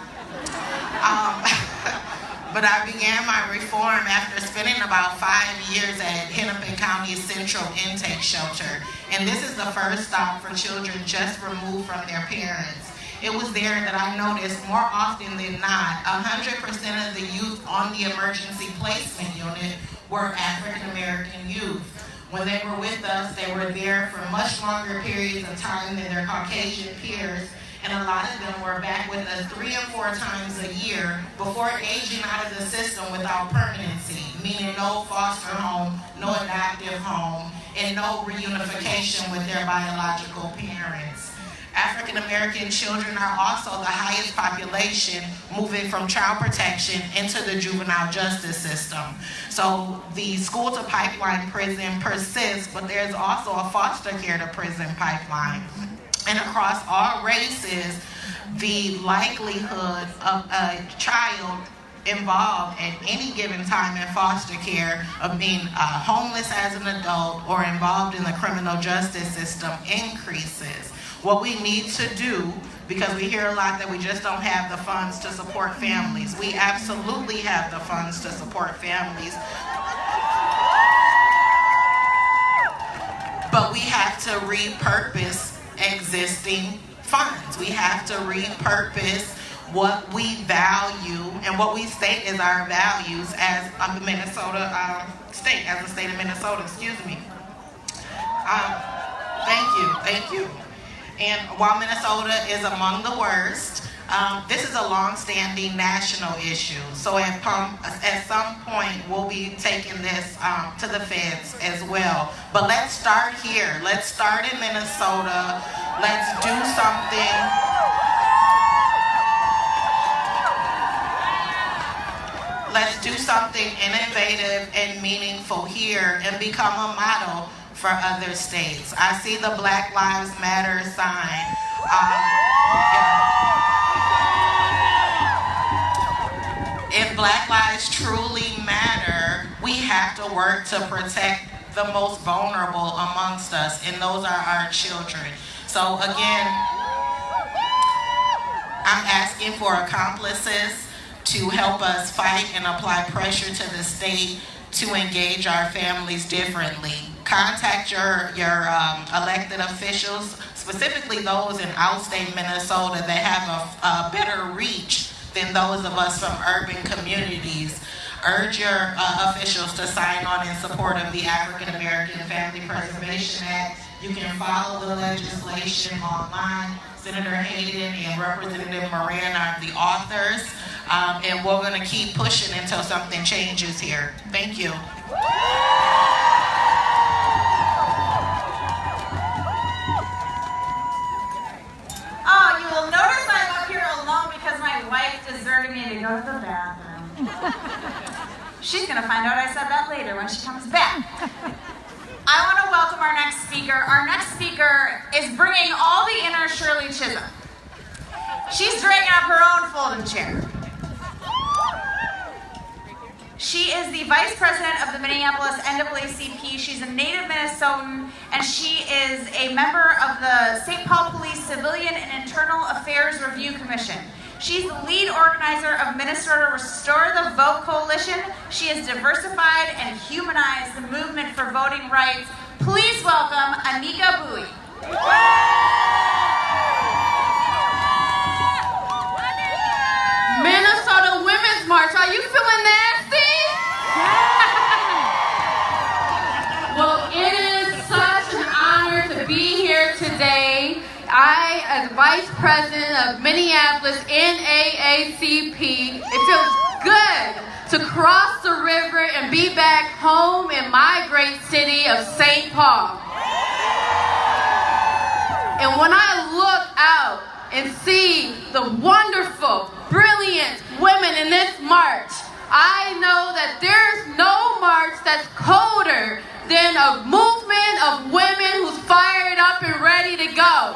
But I began my reform after spending about 5 years at Hennepin County Central Intake Shelter. And this is the first stop for children just removed from their parents. It was there that I noticed more often than not, 100% of the youth on the emergency placement unit were African American youth. When they were with us, they were there for much longer periods of time than their Caucasian peers. And a lot of them were back with us 3 or 4 times a year before aging out of the system without permanency, meaning no foster home, no adoptive home, and no reunification with their biological parents. African American children are also the highest population moving from child protection into the juvenile justice system. So the school to pipeline prison persists, but there's also a foster care to prison pipeline. And across all races, the likelihood of a child involved at any given time in foster care of being homeless as an adult or involved in the criminal justice system increases. What we need to do, because we hear a lot that we just don't have the funds to support families. We absolutely have the funds to support families. But we have to repurpose existing funds. We have to repurpose what we value and what we state as our values as a Minnesota state, as the state of Minnesota, excuse me. Thank you. And while Minnesota is among the worst, this is a long-standing national issue. So at some point, we'll be taking this to the feds as well. But let's start here. Let's start in Minnesota. Let's do something. Let's do something innovative and meaningful here and become a model for other states. I see the Black Lives Matter sign. If Black lives truly matter, we have to work to protect the most vulnerable amongst us, and those are our children. So again, I'm asking for accomplices to help us fight and apply pressure to the state to engage our families differently. Contact your elected officials, specifically those in outstate Minnesota that have a better reach than those of us from urban communities. Urge your officials to sign on in support of the African American Family Preservation Act. You can follow the legislation online. Senator Hayden and Representative Moran are the authors. And we're going to keep pushing until something changes here. Thank you. Oh, you will notice I'm up here alone because my wife deserted me to go to the bathroom. She's going to find out I said that later when she comes back. I want to welcome our next speaker. Our next speaker is bringing all the inner Shirley Chisholm. She's dragging up her own folding chair. She is the vice president of the Minneapolis NAACP. She's a native Minnesotan, and she is a member of the St. Paul Police Civilian and Internal Affairs Review Commission. She's the lead organizer of Minnesota Restore the Vote Coalition. She has diversified and humanized the movement for voting rights. Please welcome Anika Bowie. Minnesota Women's March, are you feeling nasty? Well, it is such an honor to be here today. I, as Vice President of Minneapolis NAACP, it feels good to cross the river and be back home in my great city of St. Paul. And when I look out and see the wonderful, brilliant women in this march, I know that there's no march that's colder than a movement of women who's fired up and ready to go.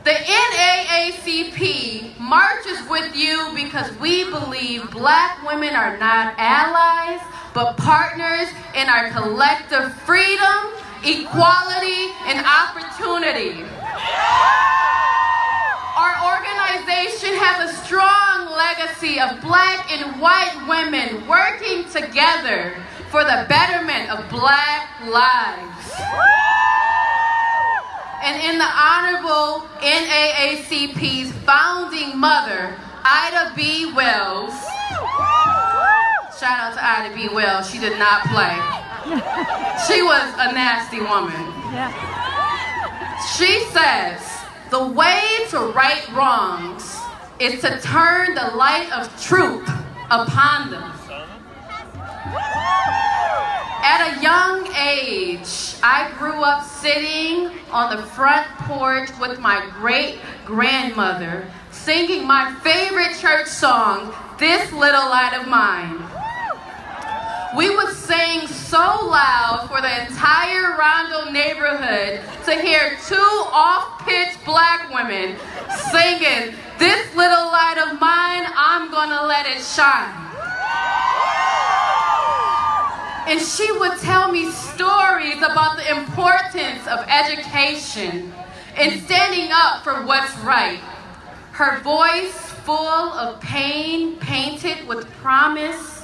The NAACP marches with you because we believe Black women are not allies, but partners in our collective freedom, equality, and opportunity. Our organization has a strong legacy of Black and white women working together for the betterment of Black lives. And in the Honorable NAACP's founding mother, Ida B. Wells, shout out to Ida B. Wells, she did not play. She was a nasty woman. She says, the way to right wrongs is to turn the light of truth upon them. At a young age, I grew up sitting on the front porch with my great-grandmother, singing my favorite church song, This Little Light of Mine. We would sing so loud for the entire Rondo neighborhood to hear two off-pitch Black women singing, This little light of mine, I'm gonna let it shine. And she would tell me stories about the importance of education and standing up for what's right. Her voice full of pain, painted with promise,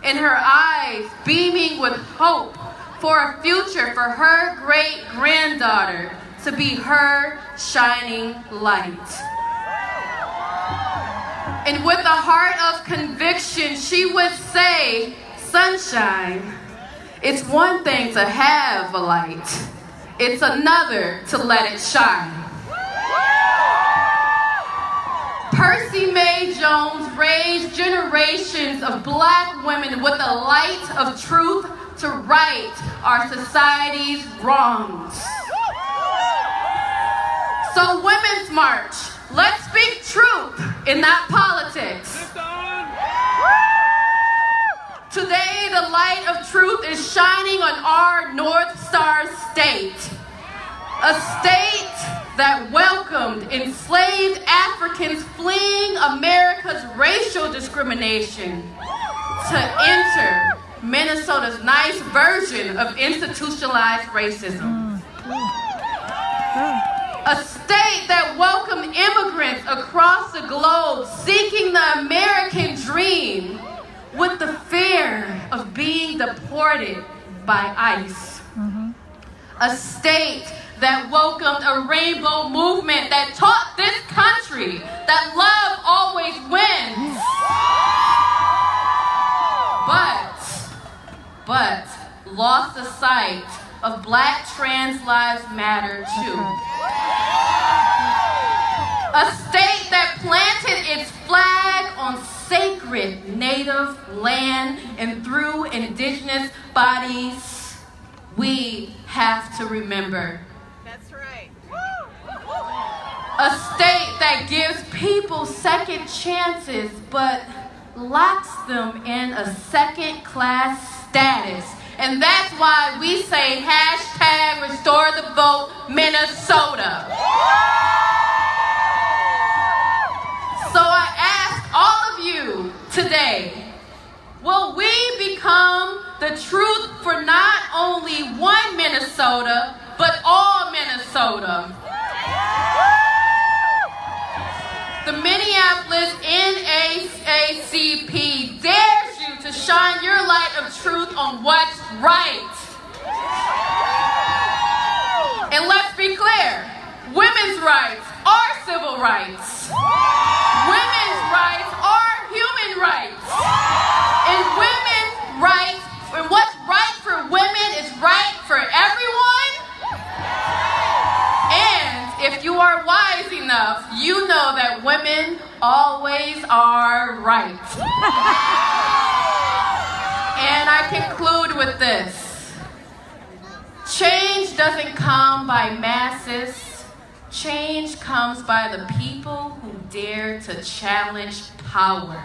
and her eyes beaming with hope for a future for her great-granddaughter to be her shining light. And with a heart of conviction, she would say, sunshine, it's one thing to have a light. It's another to let it shine. Percy Mae Jones raised generations of Black women with the light of truth to right our society's wrongs. So Women's March, let's speak truth and not politics. Today, the light of truth is shining on our North Star state. A state that welcomed enslaved Africans fleeing America's racial discrimination to enter Minnesota's nice version of institutionalized racism. A state that welcomed immigrants across the globe seeking the American dream with the fear of being deported by ICE. A state that welcomed a rainbow movement that taught this country that love always wins. But lost the sight of Black trans lives matter too. A state sacred native land and through indigenous bodies, we have to remember. That's right. A state that gives people second chances but locks them in a second-class status. And that's why we say hashtag restore the vote Minnesota. So I ask all of you today, will we become the truth for not only one Minnesota, but all Minnesota? The Minneapolis NAACP dares you to shine your light of truth on what's right. And let's be clear, women's rights are civil rights. Women's rights are human rights. And women's rights, and what's right for women is right for everyone. And if you are wise enough, you know that women always are right. And I conclude with this. Change doesn't come by masses. Change comes by the people who dare to challenge power.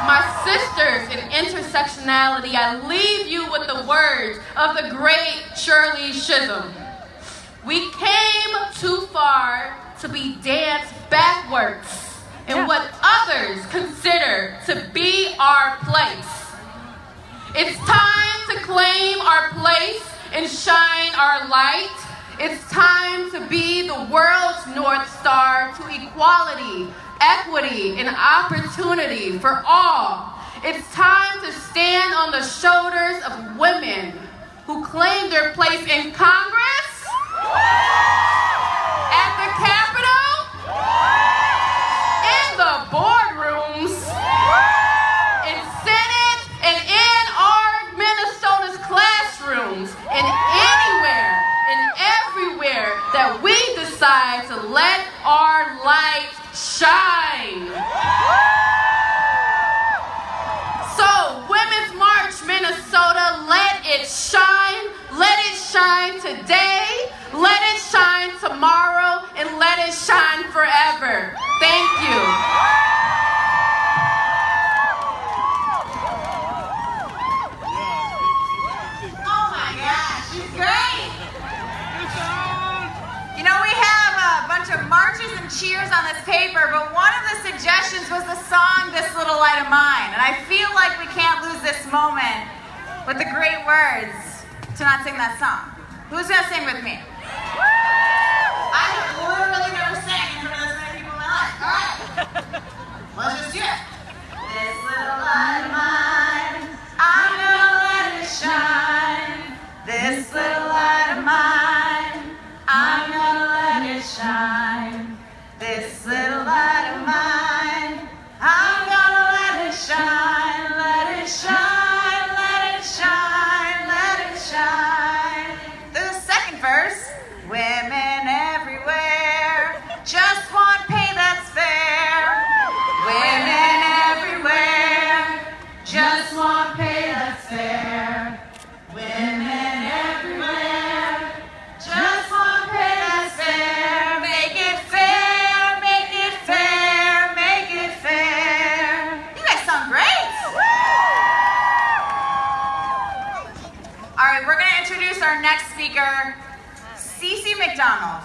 My sisters in intersectionality, I leave you with the words of the great Shirley Chisholm. We came too far to be danced backwards in what others consider to be our place. It's time to claim our place and shine our light. It's time to be the world's North Star to equality, equity, and opportunity for all. It's time to stand on the shoulders of women who claim their place in Congress, at the Capitol, in the boardrooms, in Senate, and in our Minnesota's classrooms, and anywhere and everywhere that we decide to let our light shine. So, Women's March Minnesota, let it shine. Let it shine today. Let it shine tomorrow. And let it shine forever. Thank you. Oh my gosh, she's great. You know, we have a bunch of marches and cheers on this paper, but one of the suggestions was the song This Little Light of Mine. And I feel like we can't lose this moment with the great words to not sing that song. Who's gonna sing with me? I have literally never sang in front of this many people in my life. All right. Let's just do it. This little light of mine, I'm gonna let it shine. This little light of mine, I'm gonna let it shine. This little light of mine, I'm gonna let it shine. Let it shine, let it shine, let it shine. The second verse. Women everywhere just want pay that's fair. Women everywhere just want pay that's fair. Women everywhere just want pay that's fair. Make it fair, make it fair, make it fair. You guys sound great. All right, we're gonna introduce our next speaker, Cece McDonald.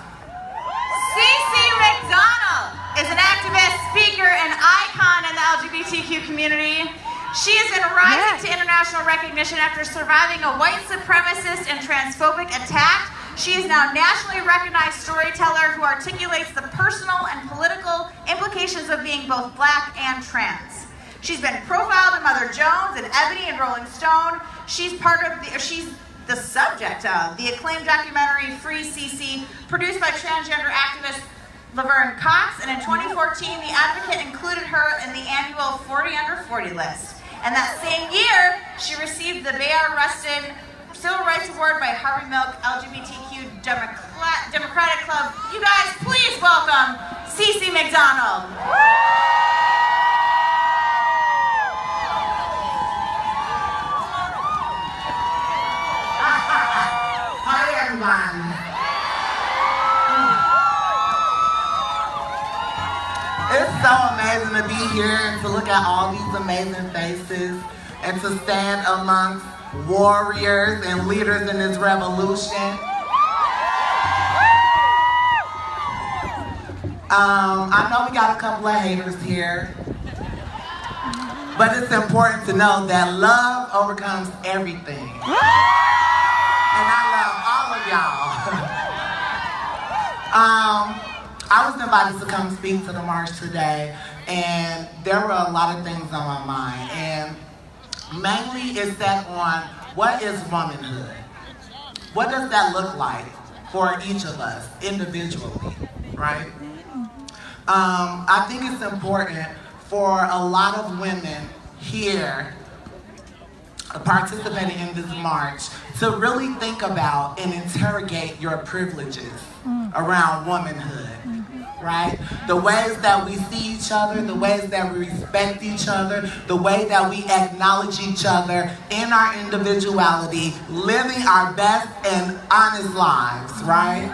Cece McDonald is an activist, speaker, and icon in the LGBTQ community. She has been rising to international recognition after surviving a white supremacist and transphobic attack. She is now a nationally recognized storyteller who articulates the personal and political implications of being both Black and trans. She's been profiled in Mother Jones and Ebony and Rolling Stone. She's the subject of the acclaimed documentary Free Cece, produced by transgender activist Laverne Cox, and in 2014, The Advocate included her in the annual 40 Under 40 list. And that same year, she received the Bayard Rustin Civil Rights Award by Harvey Milk LGBTQ Democratic Club. You guys, please welcome Cece McDonald. everyone. It's so amazing to be here and to look at all these amazing faces and to stand amongst warriors and leaders in this revolution. I know we got a couple of haters here, but it's important to know that love overcomes everything. And I love all of y'all. I was invited to come speak to the march today, and there were a lot of things on my mind. And mainly it's that on what is womanhood? What does that look like for each of us individually, right? I think it's important for a lot of women here participating in this march to really think about and interrogate your privileges around womanhood, right? The ways that we see each other, the ways that we respect each other, the way that we acknowledge each other in our individuality, living our best and honest lives, right?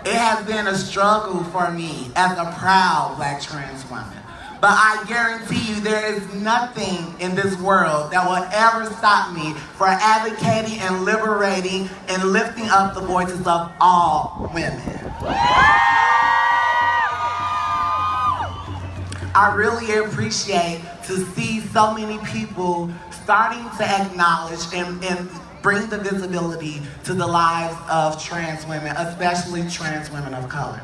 It has been a struggle for me as a proud Black trans woman. But I guarantee you there is nothing in this world that will ever stop me from advocating and liberating and lifting up the voices of all women. I really appreciate to see so many people starting to acknowledge and bring the visibility to the lives of trans women, especially trans women of color.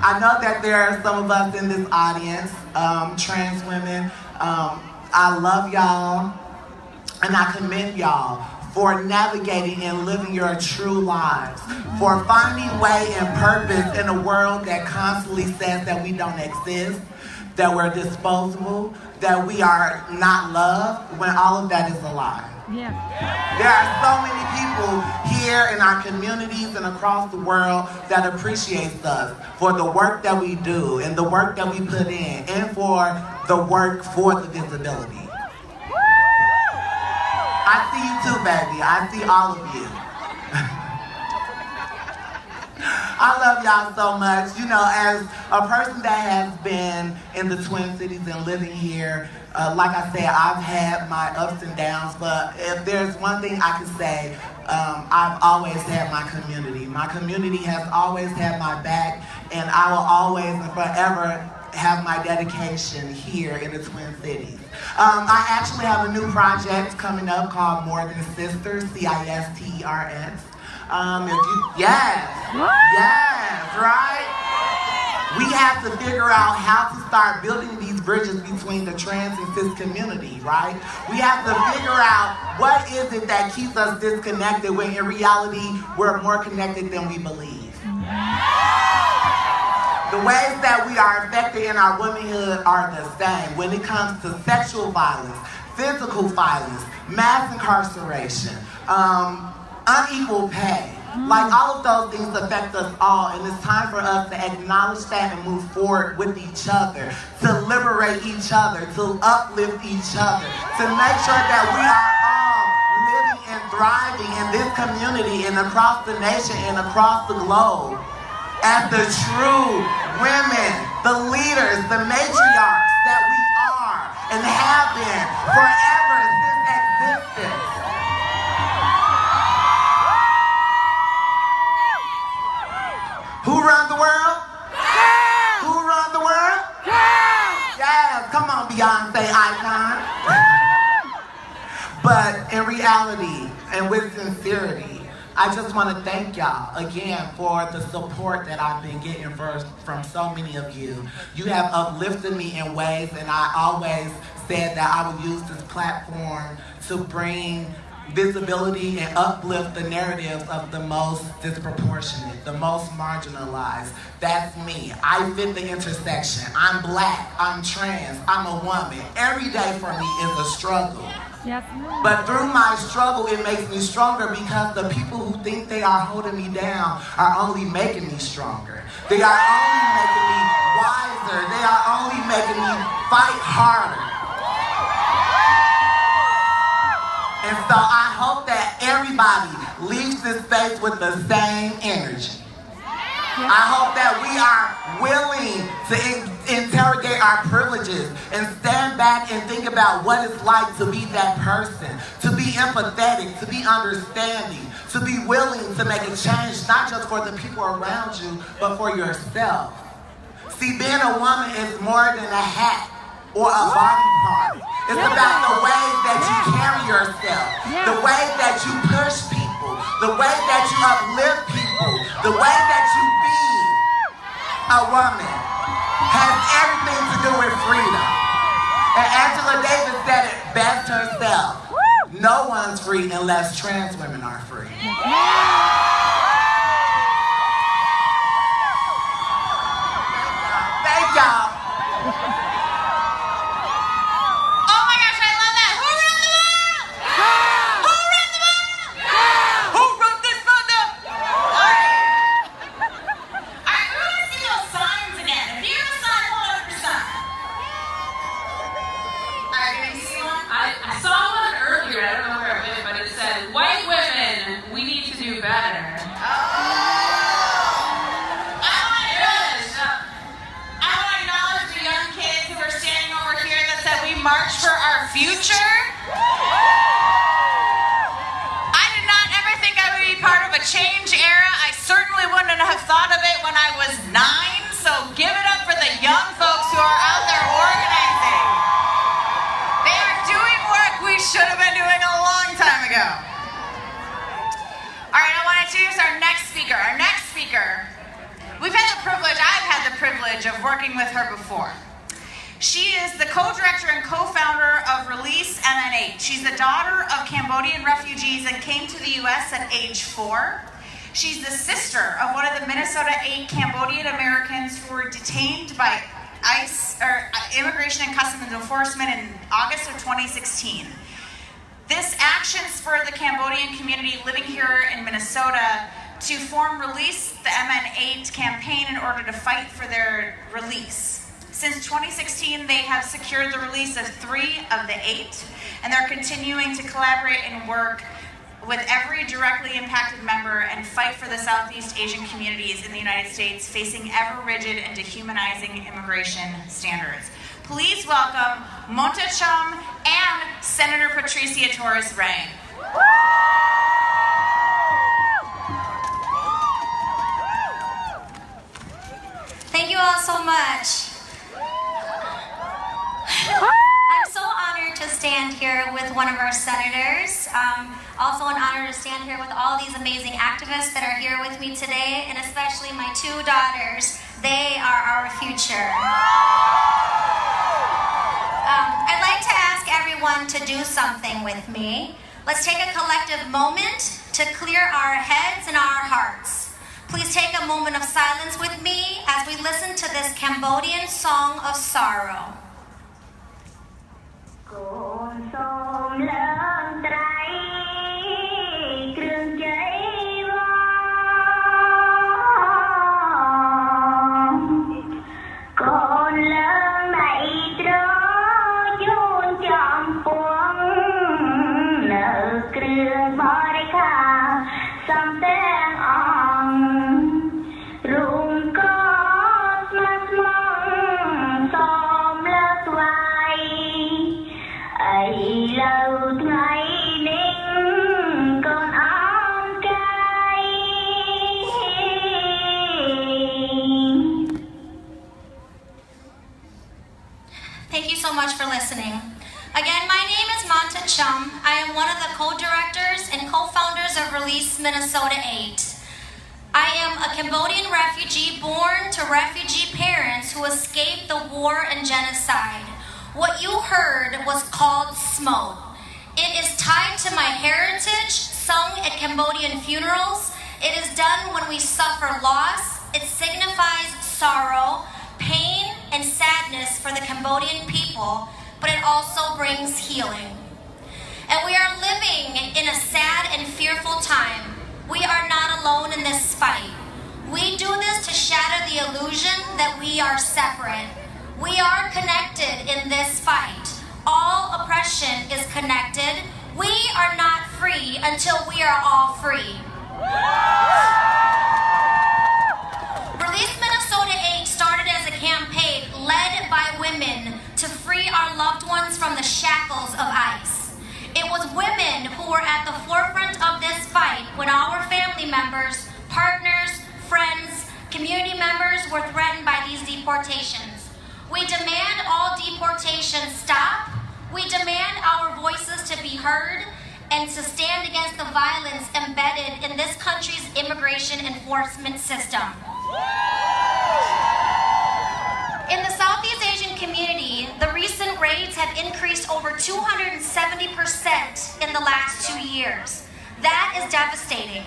I know that there are some of us in this audience, trans women. I love y'all, and I commend y'all for navigating and living your true lives, for finding way and purpose in a world that constantly says that we don't exist, that we're disposable, that we are not loved, when all of that is a lie. Yeah. There are so many people here in our communities and across the world that appreciate us for the work that we do and the work that we put in and for the work for the visibility. I see you too, baby. I see all of you. I love y'all so much. You know, as a person that has been in the Twin Cities and living here, like I said, I've had my ups and downs, but if there's one thing I can say, I've always had my community. My community has always had my back, and I will always and forever have my dedication here in the Twin Cities. I actually have a new project coming up called More Than Sisters, CISTERS. Yes, right? We have to figure out how to start building these bridges between the trans and cis community, right? We have to figure out what is it that keeps us disconnected when in reality we're more connected than we believe. The ways that we are affected in our womanhood are the same when it comes to sexual violence, physical violence, mass incarceration, unequal pay. Like, all of those things affect us all, and it's time for us to acknowledge that and move forward with each other, to liberate each other, to uplift each other, to make sure that we are all living and thriving in this community and across the nation and across the globe as the true women, the leaders, the matriarchs that we are and have been forever since existence. Who runs the world? Yeah. Who runs the world? Yeah. Yeah. Come on, Beyonce icon. But in reality and with sincerity, I just want to thank y'all again for the support that I've been getting from so many of you. You have uplifted me in ways, and I always said that I would use this platform to bring visibility and uplift the narratives of the most disproportionate, the most marginalized. That's me. I fit the intersection. I'm Black, I'm trans, I'm a woman. Every day for me is a struggle. Yes. But through my struggle, it makes me stronger because the people who think they are holding me down are only making me stronger. They are only making me wiser. They are only making me fight harder. everybody leaves this space with the same energy. I hope that we are willing to interrogate our privileges and stand back and think about what it's like to be that person, to be empathetic, to be understanding, to be willing to make a change, not just for the people around you, but for yourself. See, being a woman is more than a hat or a body part. It's about the way that you carry yourself, the way that you push people, the way that you uplift people, the way that you be a woman has everything to do with freedom. And Angela Davis said it best herself. No one's free unless trans women are free. Thank y'all. Oh my gosh, I love that. Who run the world? Who run the world? Who wrote this thunder? Alright, we want to see those signs again. If you have a sign, hold up your sign. Alright, can you see one? I saw one earlier, I don't know where it went, but it said, white women, we need to do better. March for our future. I did not ever think I would be part of a change era. I certainly wouldn't have thought of it when I was 9. So give it up for the young folks who are out there organizing. They are doing work we should have been doing a long time ago. All right, I want to introduce our next speaker. I've had the privilege of working with her before. She is the co-director and co-founder of Release MN8. She's the daughter of Cambodian refugees and came to the U.S. at age 4. She's the sister of one of the Minnesota 8 Cambodian Americans who were detained by ICE, or Immigration and Customs Enforcement, in August of 2016. This action spurred the Cambodian community living here in Minnesota to form Release the MN8 campaign in order to fight for their release. Since 2016, they have secured the release of 3 of the 8, and they're continuing to collaborate and work with every directly impacted member and fight for the Southeast Asian communities in the United States facing ever rigid and dehumanizing immigration standards. Please welcome Montachum and Senator Patricia Torres Ray. Thank you all so much. I'm so honored to stand here with one of our senators. Also an honor to stand here with all these amazing activists that are here with me today, and especially my 2 daughters. They are our future. I'd like to ask everyone to do something with me. Let's take a collective moment to clear our heads and our hearts. Please take a moment of silence with me as we listen to this Cambodian song of sorrow. Thank you so much for listening. Again, my name is Montachum. I am one of the co-directors and co-founders of Release Minnesota 8. I am a Cambodian refugee born to refugee parents who escaped the war and genocide. What you heard was called Smoke. It is tied to my heritage, sung at Cambodian funerals. It is done when we suffer loss. It signifies sorrow, pain, and sadness for the Cambodian people, but it also brings healing. And we are living in a sad and fearful time. We are not alone in this fight. We do this to shatter the illusion that we are separate. We are connected in this fight. All oppression is connected. We are not free free until we are all free. Release Minnesota 8 started as a campaign led by women to free our loved ones from the shackles of ICE. It was women who were at the forefront of this fight when our family members, partners, friends, community members were threatened by these deportations. We demand all deportations stop. We demand our voices to be heard and to stand against the violence embedded in this country's immigration enforcement system. In the Southeast Asian community, the recent raids have increased over 270% in the last 2 years. That is devastating.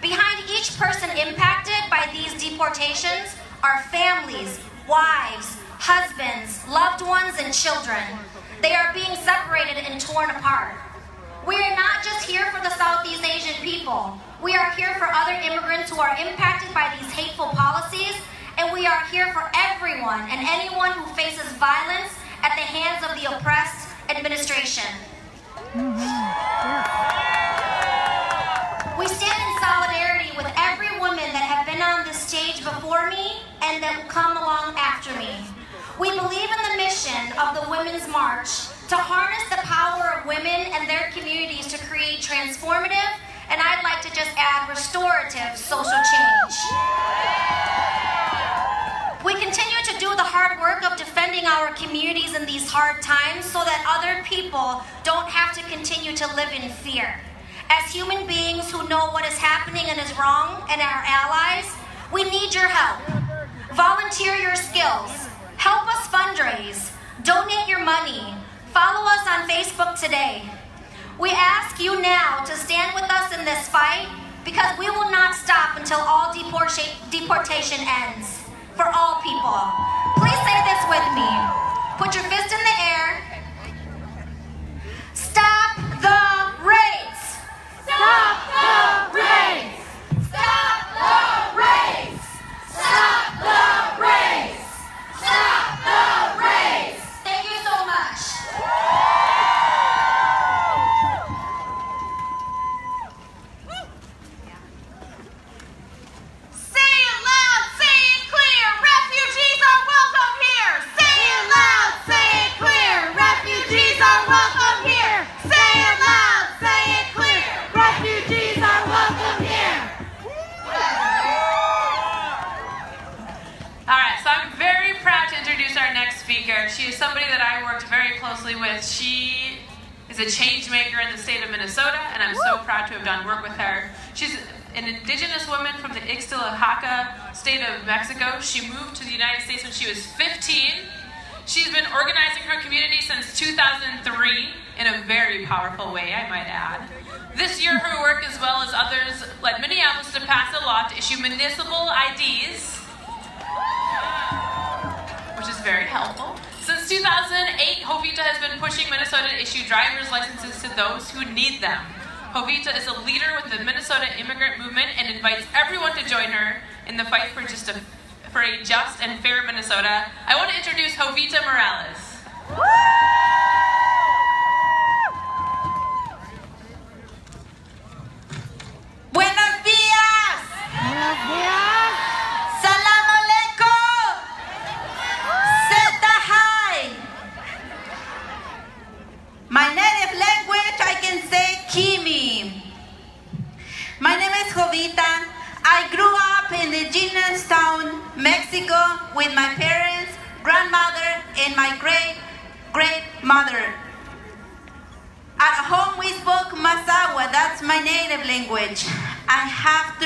Behind each person impacted by these deportations are families, wives, husbands, loved ones, and children. They are being separated and torn apart. We are not just here for the Southeast Asian people. We are here for other immigrants who are impacted by these hateful policies, and we are here for everyone and anyone who faces violence at the hands of the oppressed administration. We stand in solidarity with every woman that have been on this stage before me and that will come along after me. We believe in the mission of the Women's March to harness the power of women and their communities to create transformative, and I'd like to just add restorative social change. We continue to do the hard work of defending our communities in these hard times so that other people don't have to continue to live in fear. As human beings who know what is happening and is wrong and are allies, we need your help. Volunteer your skills. Help us fundraise. Donate your money. Follow us on Facebook today. We ask you now to stand with us in this fight because we will not stop until all deportation ends. For all people. Please say this with me. Put your fist in the air. Stop the raids! Stop the raids! Stop the raids! Stop the raids! Stop the raids! Thank you so much. Say it loud, say it clear. Refugees are welcome here. Say it loud, say it clear. Refugees are welcome here. Say it loud, say it clear. Refugees are welcome here. All right, so I'm very proud to introduce our next speaker. She is somebody that I worked very closely with. She is a change maker in the state of Minnesota, and I'm so proud to have done work with her. She's an indigenous woman from the Ixtlahuaca state of Mexico. She moved to the United States when she was 15. She's been organizing her community since 2003 in a very powerful way, I might add. This year, her work, as well as others, led Minneapolis to pass a law to issue municipal IDs, which is very helpful. Since 2008, Jovita has been pushing Minnesota to issue driver's licenses to those who need them. Jovita is a leader with the Minnesota immigrant movement and invites everyone to join her in the fight for a just and fair Minnesota. I want to introduce Jovita Morales. Buenos días. Buenos días. Salam alaikum. Seta hai. My native language, I can say Kimi. My name is Jovita. I grew up in the indigenous town, Mexico, with my parents, grandmother, and my great-great-mother. At home, we spoke Mazahua. That's my native language. I had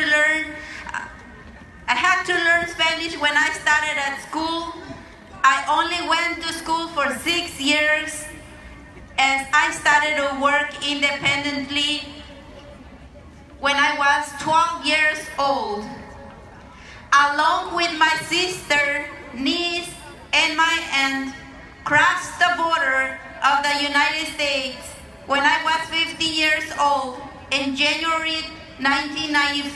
to learn Spanish when I started at school. I only went to school for 6 years as I started to work independently when I was 12 years old. Along with my sister, niece, and my aunt, crossed the border of the United States when I was 15 years old in January 1995.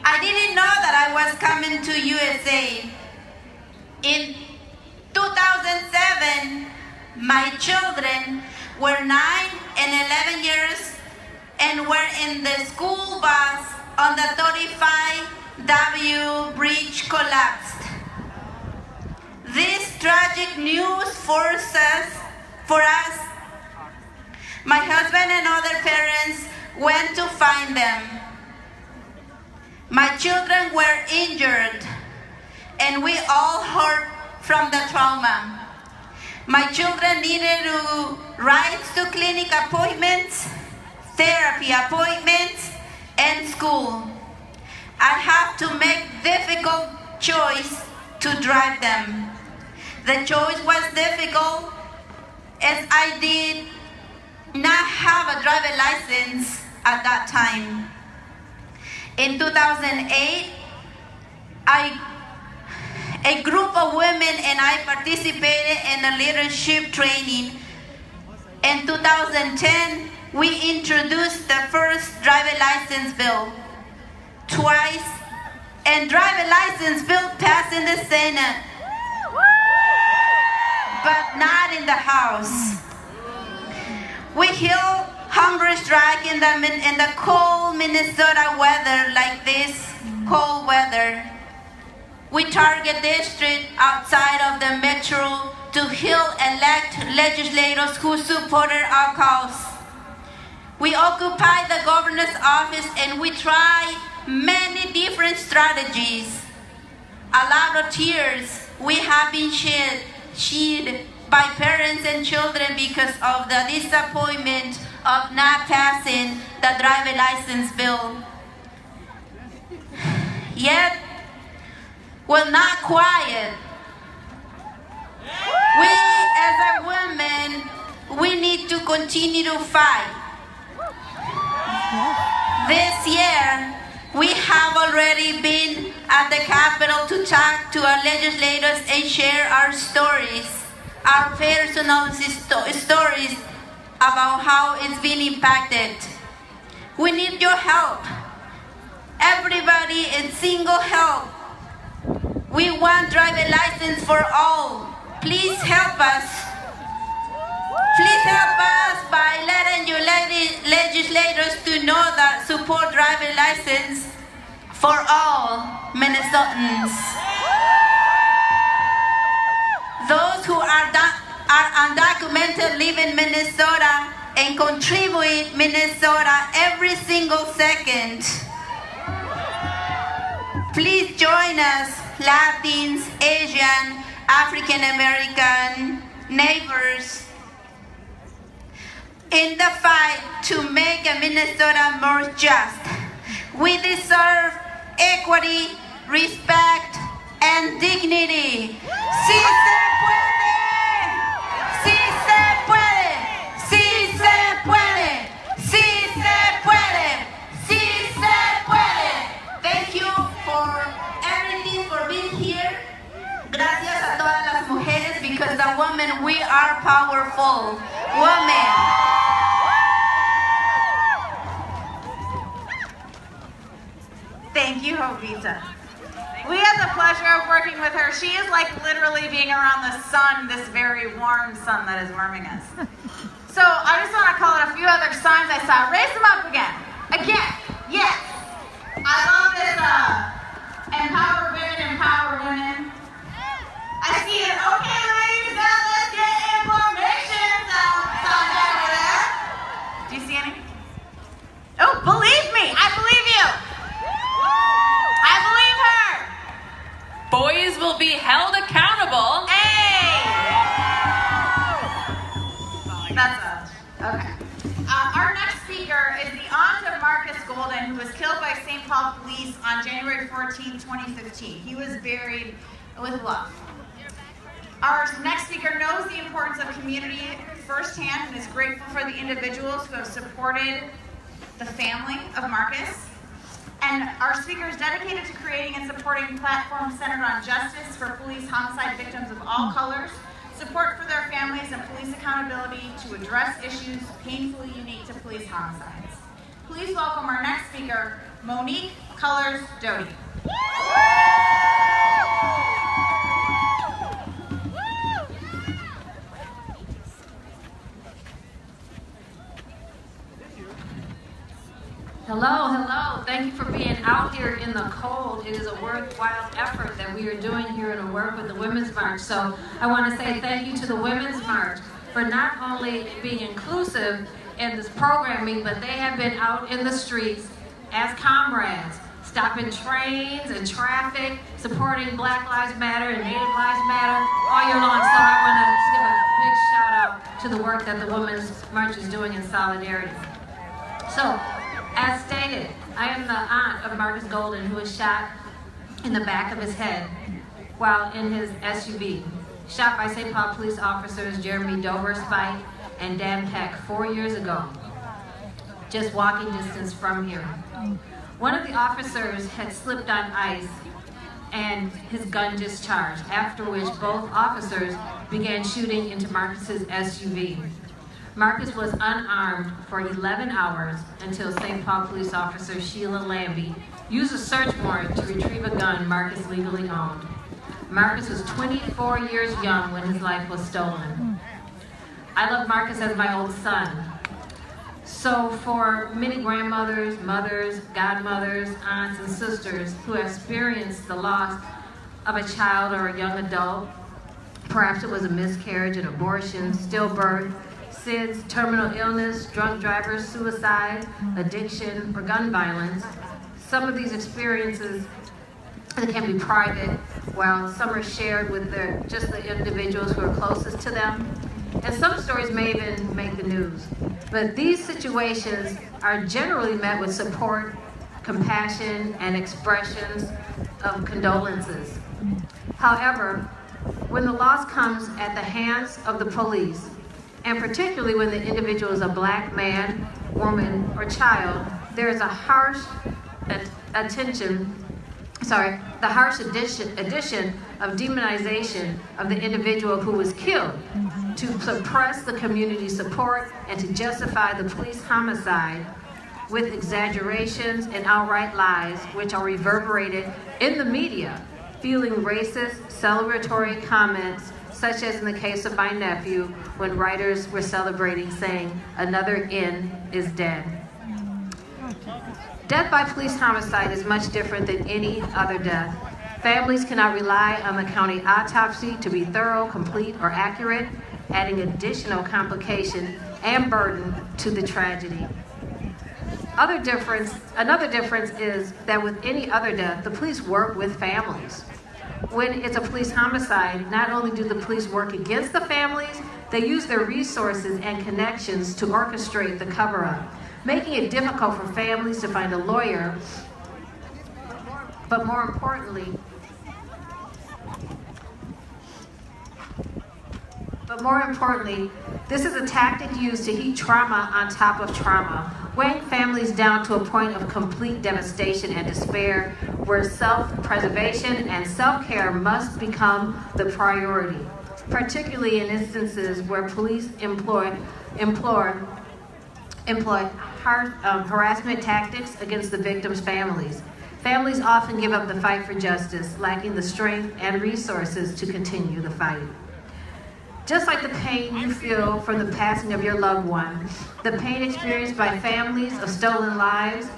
I didn't know that I was coming to USA. In 2007, my children were 9 and 11 years and were in the school bus on the 35W bridge collapsed. This tragic news forced us, my husband and other parents went to find them. My children were injured, and we all hurt from the trauma. My children needed rides to clinic appointments, therapy appointments, and school. I have to make difficult choice to drive them. The choice was difficult as I did not have a driver license at that time. In 2008, a group of women and I participated in a leadership training. In 2010, we introduced the first driver license bill. Twice, and driver license bill passed in the Senate, but not in the House. We heal hunger strike in the cold Minnesota weather, like this cold weather. We target districts outside of the metro to elect legislators who supported our cause. We occupy the governor's office and we try many different strategies. A lot of tears we have been shed by parents and children because of the disappointment of not passing the driver license bill. Yet, we're not quiet. We, as a women, we need to continue to fight. This year, we have already been at the Capitol to talk to our legislators and share our stories, our personal stories about how it's been impacted. We need your help. Everybody in single help. We want driver license for all. Please help us. Please help us by letting your legislators to know that support driver license for all Minnesotans. Those who are undocumented live in Minnesota and contribute Minnesota every single second. Please join us, Latins, Asian, African American neighbors, in the fight to make Minnesota more just. We deserve equity, respect, and dignity. Sí se puede! Sí se puede! Sí se puede! Sí se puede! Sí se puede! Thank you for everything, for being here. Gracias a todas las mujeres, because the women, we are powerful. Women. Thank you, Jovita. We had the pleasure of working with her. She is like literally being around the sun, this very warm sun that is warming us. So I just want to call out a few other signs I saw. Raise them up again. Again. Yes. I love this. Empower women, empower women. I see it. Okay, ladies, now let's get information. Sign over there. Do you see any? Oh, believe me. I believe you. I believe her. Boys will be held accountable. Hey! That's us. Okay. Our next speaker is the aunt of Marcus Golden, who was killed by St. Paul police on January 14, 2015. He was buried with love. Our next speaker knows the importance of community firsthand and is grateful for the individuals who have supported the family of Marcus. And our speaker is dedicated to creating and supporting platforms centered on justice for police homicide victims of all colors, support for their families, and police accountability to address issues painfully unique to police homicides. Please welcome our next speaker, Monique Colors Doty. Hello, hello. Thank you for being out here in the cold. It is a worthwhile effort that we are doing here to work with the Women's March. So I want to say thank you to the Women's March for not only being inclusive in this programming, but they have been out in the streets as comrades, stopping trains and traffic, supporting Black Lives Matter and Native Lives Matter all year long. So I want to give a big shout out to the work that the Women's March is doing in solidarity. So, as stated, I am the aunt of Marcus Golden, who was shot in the back of his head while in his SUV, shot by St. Paul police officers Jeremy Dover Spike and Dan Peck 4 years ago, just walking distance from here. One of the officers had slipped on ice and his gun discharged, after which both officers began shooting into Marcus's SUV. Marcus was unarmed for 11 hours until St. Paul police officer Sheila Lambie used a search warrant to retrieve a gun Marcus legally owned. Marcus was 24 years young when his life was stolen. I love Marcus as my own son. So for many grandmothers, mothers, godmothers, aunts, and sisters who have experienced the loss of a child or a young adult, perhaps it was a miscarriage, an abortion, stillbirth, SIDS, terminal illness, drunk drivers, suicide, addiction, or gun violence, some of these experiences can be private, while some are shared with just the individuals who are closest to them. And some stories may even make the news. But these situations are generally met with support, compassion, and expressions of condolences. However, when the loss comes at the hands of the police, and particularly when the individual is a Black man, woman, or child, there is a harsh addition of demonization of the individual who was killed to suppress the community support and to justify the police homicide with exaggerations and outright lies, which are reverberated in the media, fueling racist, celebratory comments, such as in the case of my nephew, when writers were celebrating, saying, "Another N is dead." Death by police homicide is much different than any other death. Families cannot rely on the county autopsy to be thorough, complete, or accurate, adding additional complication and burden to the tragedy. Another difference is that with any other death, the police work with families. When it's a police homicide, not only do the police work against the families, they use their resources and connections to orchestrate the cover-up, making it difficult for families to find a lawyer, but more importantly, this is a tactic used to heap trauma on top of trauma, weighing families down to a point of complete devastation and despair, where self-preservation and self-care must become the priority, particularly in instances where police employ harassment tactics against the victims' families. Families often give up the fight for justice, lacking the strength and resources to continue the fight. Just like the pain you feel from the passing of your loved one, the pain experienced by families of stolen lives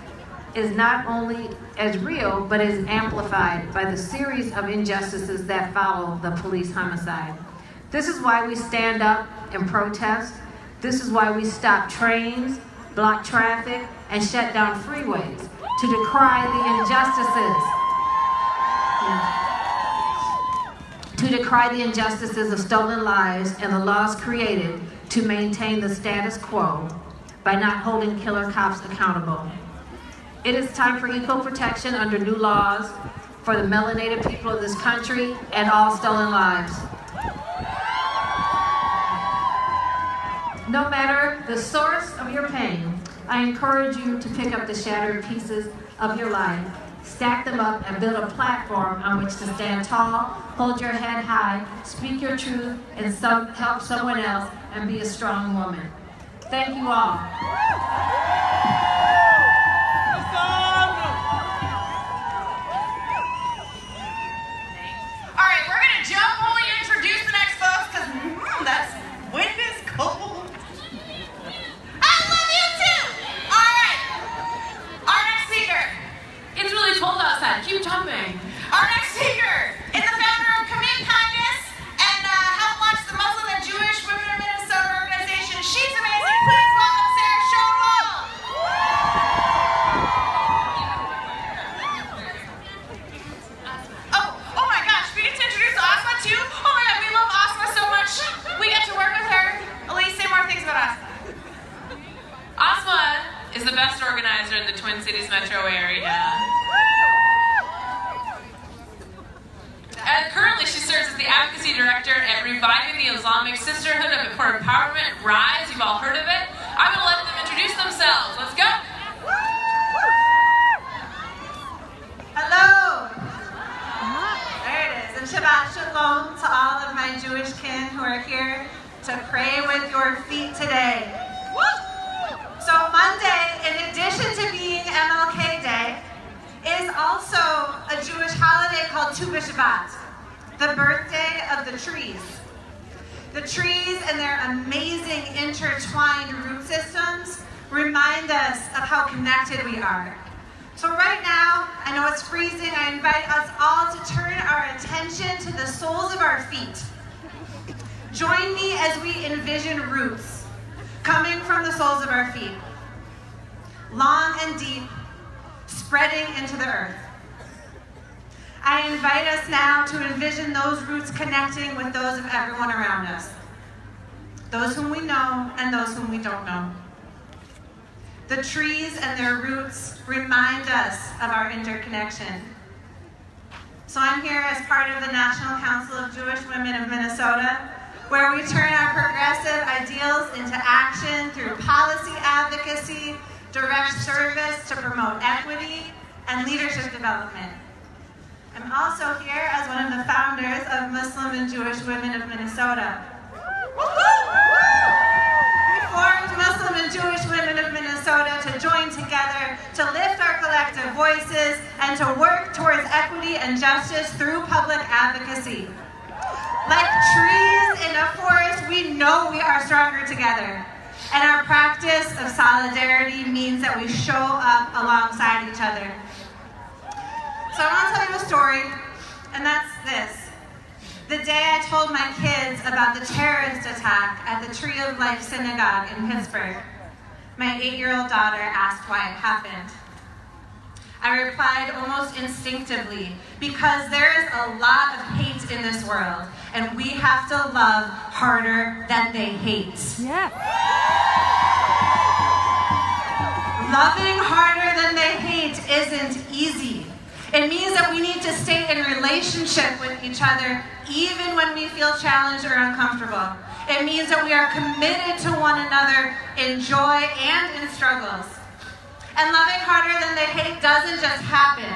is not only as real, but is amplified by the series of injustices that follow the police homicide. This is why we stand up and protest. This is why we stop trains, block traffic, and shut down freeways to decry the injustices. To decry the injustices of stolen lives and the laws created to maintain the status quo by not holding killer cops accountable. It is time for equal protection under new laws for the melanated people of this country and all stolen lives. No matter the source of your pain, I encourage you to pick up the shattered pieces of your life, stack them up, and build a platform on which to stand tall, hold your head high, speak your truth, and help someone else, and be a strong woman. Thank you all. All right, we're going to jump while we introduce the next folks, because that's wind is cold. I love you too. All right. keep jumping. Our next speaker is the founder of Commit Kindness and helped launch the Muslim and Jewish Women of Minnesota organization. She's amazing. Please welcome Sarah Schoenwald. Oh my gosh, we get to introduce Asma too? Oh my god, we love Asma so much. We get to work with her. Elise, say more things about Asma. Asma is the best organizer in the Twin Cities metro area. And currently, she serves as the advocacy director at Reviving the Islamic Sisterhood for Empowerment, RISE. You've all heard of it. I'm going to let them introduce themselves. Let's go. Hello. There it is. And Shabbat Shalom to all of my Jewish kin who are here to pray with your feet today. So Monday, in addition to being MLK Day, is also a Jewish holiday called Tu B'Shvat, the birthday of the trees. The trees and their amazing intertwined root systems remind us of how connected we are. So right now, I know it's freezing, I invite us all to turn our attention to the soles of our feet. Join me as we envision roots coming from the soles of our feet, long and deep, spreading into the earth. I invite us now to envision those roots connecting with those of everyone around us, those whom we know and those whom we don't know. The trees and their roots remind us of our interconnection. So I'm here as part of the National Council of Jewish Women of Minnesota, where we turn our progressive ideals into action through policy advocacy, direct service to promote equity, and leadership development. I'm also here as one of the founders of Muslim and Jewish Women of Minnesota. We formed Muslim and Jewish Women of Minnesota to join together, to lift our collective voices, and to work towards equity and justice through public advocacy. Like trees in a forest, we know we are stronger together. And our practice of solidarity means that we show up alongside each other. So I want to tell you a story, and that's this. The day I told my kids about the terrorist attack at the Tree of Life Synagogue in Pittsburgh, my 8-year-old daughter asked why it happened. I replied almost instinctively, because there is a lot of hate in this world, and we have to love harder than they hate. Yeah. Loving harder than they hate isn't easy. It means that we need to stay in relationship with each other even when we feel challenged or uncomfortable. It means that we are committed to one another in joy and in struggles. And loving harder than they hate doesn't just happen.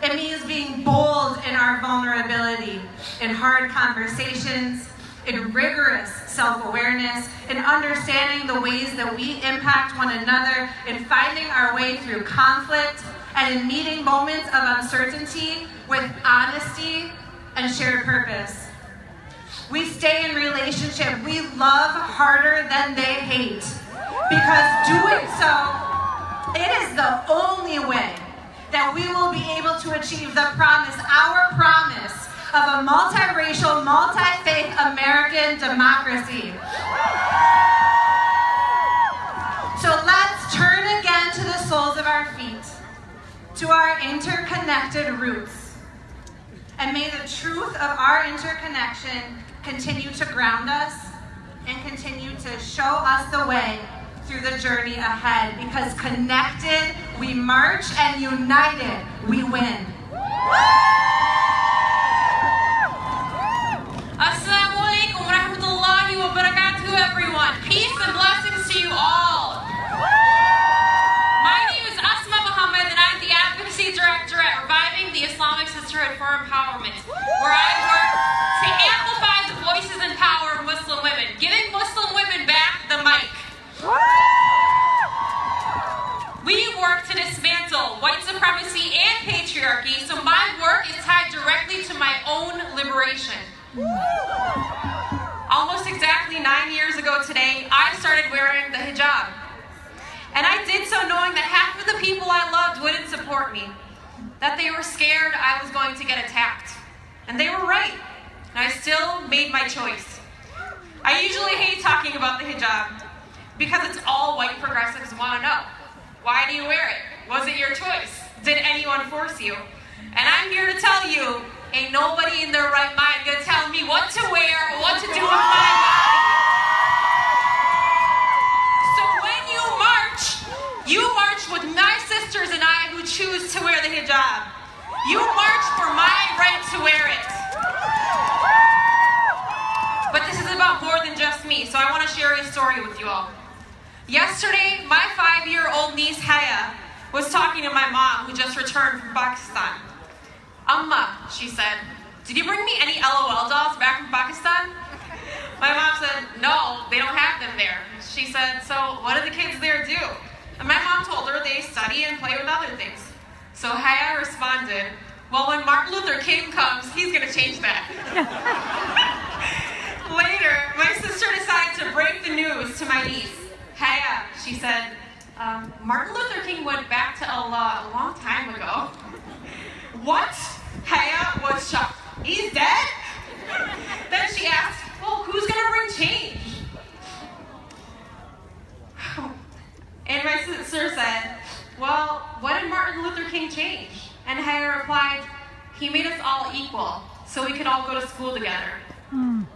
It means being bold in our vulnerability, in hard conversations, in rigorous self-awareness, in understanding the ways that we impact one another, in finding our way through conflict, and in meeting moments of uncertainty with honesty and shared purpose. We stay in relationship. We love harder than they hate, because doing so, it is the only way that we will be able to achieve the promise, our promise, of a multiracial, multi-faith American democracy. So let's turn again to the soles of our feet, to our interconnected roots. And may the truth of our interconnection continue to ground us and continue to show us the way through the journey ahead, because connected we march and united we win. Assalamu alaikum wa rahmatullahi wa barakatuh, everyone. Peace and blessings to you all. My name is Asma Muhammad, and I'm the Advocacy Director at Reviving the Islamic Sisterhood for Empowerment, where I work to amplify the voices and power of Muslim women, giving Muslim women back the mic. We work to dismantle white supremacy and patriarchy, so my work is tied directly to my own liberation. Almost exactly 9 years ago today, I started wearing the hijab. And I did so knowing that half of the people I loved wouldn't support me. that they were scared I was going to get attacked. And they were right. And I still made my choice. I usually hate talking about the hijab because it's all white progressives want to know. Why do you wear it? Was it your choice? Did anyone force you? And I'm here to tell you, ain't nobody in their right mind gonna tell me what to wear or what to do with my body. So when you march with my sisters and I who choose to wear the hijab. You march for my right to wear it. But this is about more than just me, so I want to share a story with you all. Yesterday, my 5-year-old niece Haya was talking to my mom, who just returned from Pakistan. Amma, she said, did you bring me any LOL dolls back from Pakistan? My mom said, no, they don't have them there. She said, so what do the kids there do? And my mom told her they study and play with other things. So Haya responded, well, when Martin Luther King comes, he's going to change that. Later, my sister decided to break the news to my niece. Haya, she said, Martin Luther King went back to Allah a long time ago. What? Haya was shocked. He's dead? Then she asked, well, who's going to bring change? And my sister said, well, what did Martin Luther King change? And Haya replied, he made us all equal, so we could all go to school together. When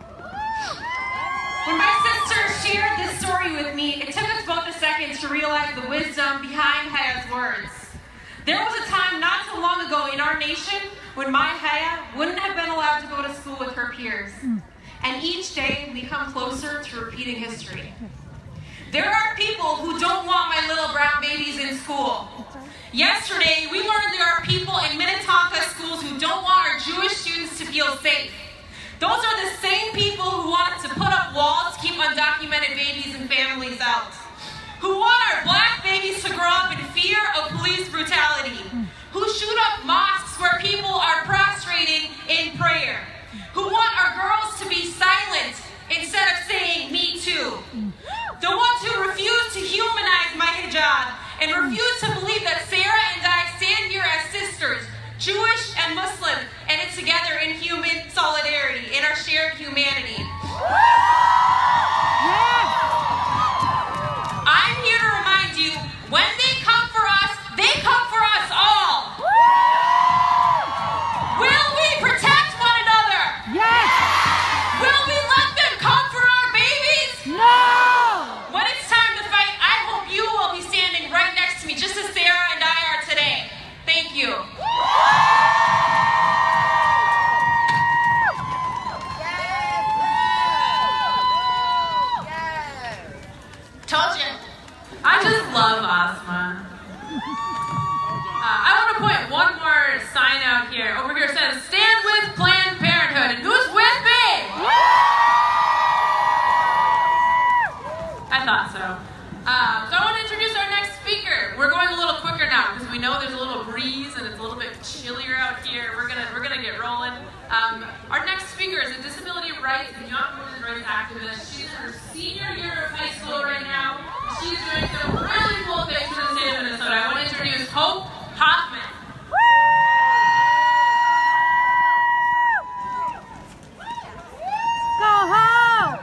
my sister shared this story with me, it took us both a second to realize the wisdom behind Haya's words. There was a time not so long ago in our nation when my Haya wouldn't have been allowed to go to school with her peers. And each day we come closer to repeating history. There are people who don't want my little brown babies in school. Yesterday, we learned there are people in Minnetonka schools who don't want our Jewish students to feel safe. Those are the same people who want to put up walls to keep undocumented babies and families out. Who want our black babies to grow up in fear of police brutality. Who shoot up mosques where people are prostrating in prayer. Who want our girls to be silent instead of saying, me too. The ones who refuse to humanize my hijab and refuse to believe that Sarah and I stand here as sisters, Jewish and Muslim, and it's together in human solidarity, in our shared humanity. I'm here to remind you, when they come for us, they come for us all. Will we protect one another? Yes. Will we let them come for our babies? No. When it's time to fight, I hope you will be standing right next to me, just as Sarah and I are today. Thank you. Told you. I just love Asma. I want to point one more sign out here. Over here says, stand with Planned Parenthood. And who's with me? I thought so. So I want to introduce our next speaker. We're going a little quicker now because we know there's a little breeze and it's a little bit chillier out here. We're gonna get rolling. Our next speaker is a disability rights and young women's rights activist. She's in her senior year of high school right now. She's doing some really cool things in the state of Minnesota. I want to introduce Hope Hoffman. Go home.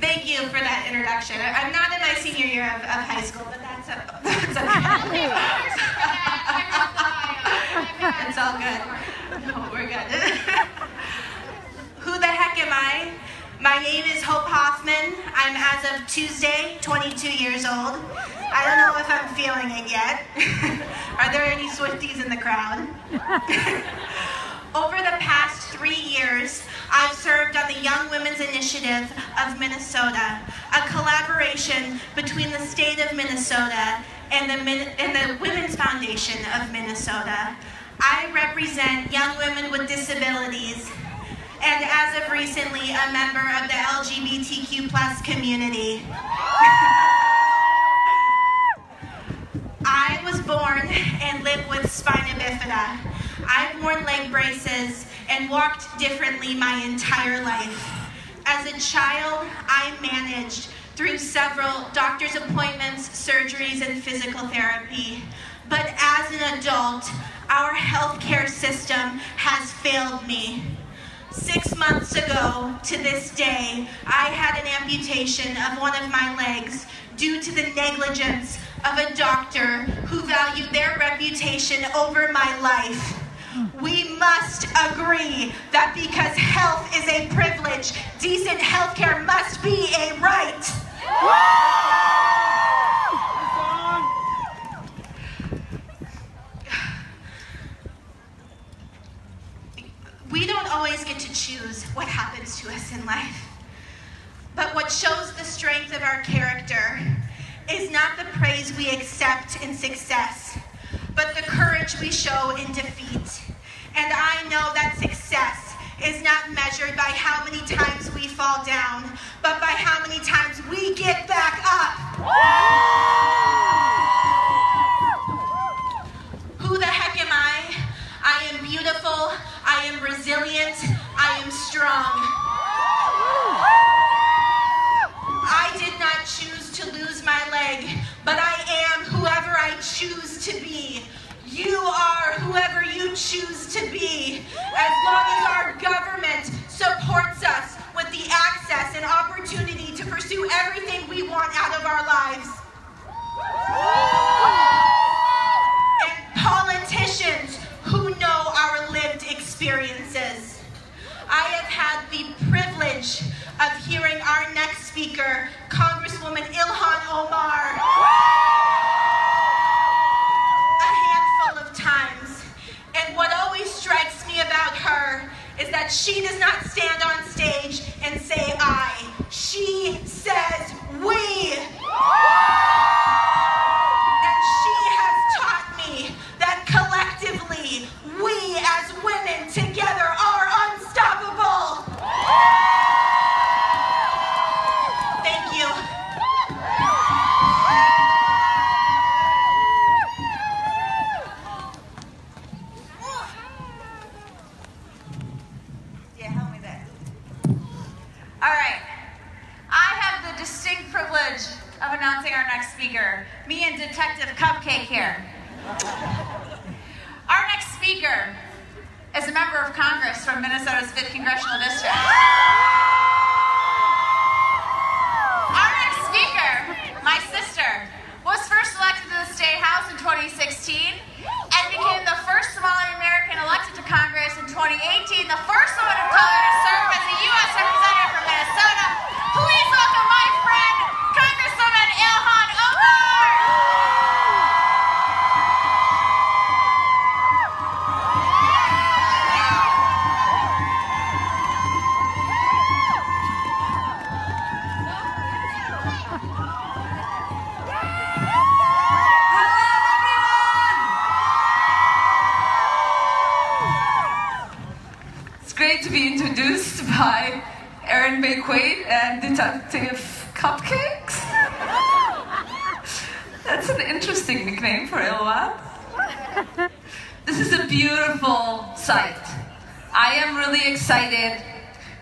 Thank you for that introduction. I'm not in my senior year of high school, but that's okay. It's all good. No, we're good. Who the heck am I? My name is Hope Hoffman. I'm, as of Tuesday, 22 years old. I don't know if I'm feeling it yet. Are there any Swifties in the crowd? Over the past 3 years, I've served on the Young Women's Initiative of Minnesota, a collaboration between the state of Minnesota and the Women's Foundation of Minnesota. I represent young women with disabilities and, as of recently, a member of the LGBTQ+ community. I was born and live with spina bifida. I've worn leg braces and walked differently my entire life. As a child, I managed through several doctor's appointments, surgeries, and physical therapy. But as an adult, our healthcare system has failed me. 6 months ago to this day, I had an amputation of one of my legs due to the negligence of a doctor who valued their reputation over my life. We must agree that because health is a privilege, decent healthcare must be a right. We don't always get to choose what happens to us in life. But what shows the strength of our character is not the praise we accept in success, but the courage we show in defeat. And I know that success is not measured by how many times we fall down, but by how many times we get back up. Who the heck am I? I am beautiful, I am resilient, I am strong. I did not choose to lose my leg, but I am whoever I choose to be. You are whoever you choose to be, as long as our government supports us with the access and opportunity to pursue everything we want out of our lives. And politicians who know our lived experiences. I have had the privilege of hearing our next speaker, Congresswoman Ilhan Omar, a handful of times. And what always strikes me about her is that she does not stand on stage and say I. She says we. And she has taught me that collectively, we as women together are unstoppable. Thank you. Yeah, help me there. All right. I have the distinct privilege of announcing our next speaker, me and Detective Cupcake here. Our next speaker is a member of Congress from Minnesota's 5th Congressional District. Our next speaker, my sister, was first elected to the State House in 2016 and became the first Somali American elected to Congress in 2018, the first woman of color to serve as a U.S. Representative from Minnesota. Please welcome my friend, Congresswoman Ilhan Omar! It's great to be introduced by Erin McQuaid and Detective Cupcakes. That's an interesting nickname for Ilhan. This is a beautiful sight. I am really excited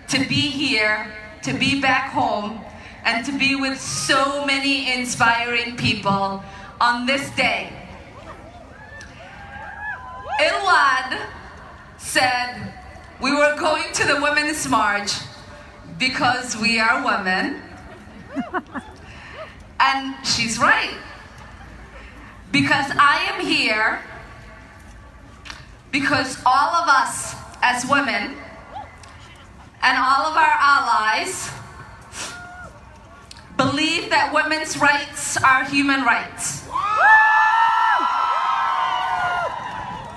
to be here, to be back home, and to be with so many inspiring people on this day. Ilhan said we were going to the Women's March because we are women. And she's right. Because I am here because all of us as women and all of our allies believe that women's rights are human rights.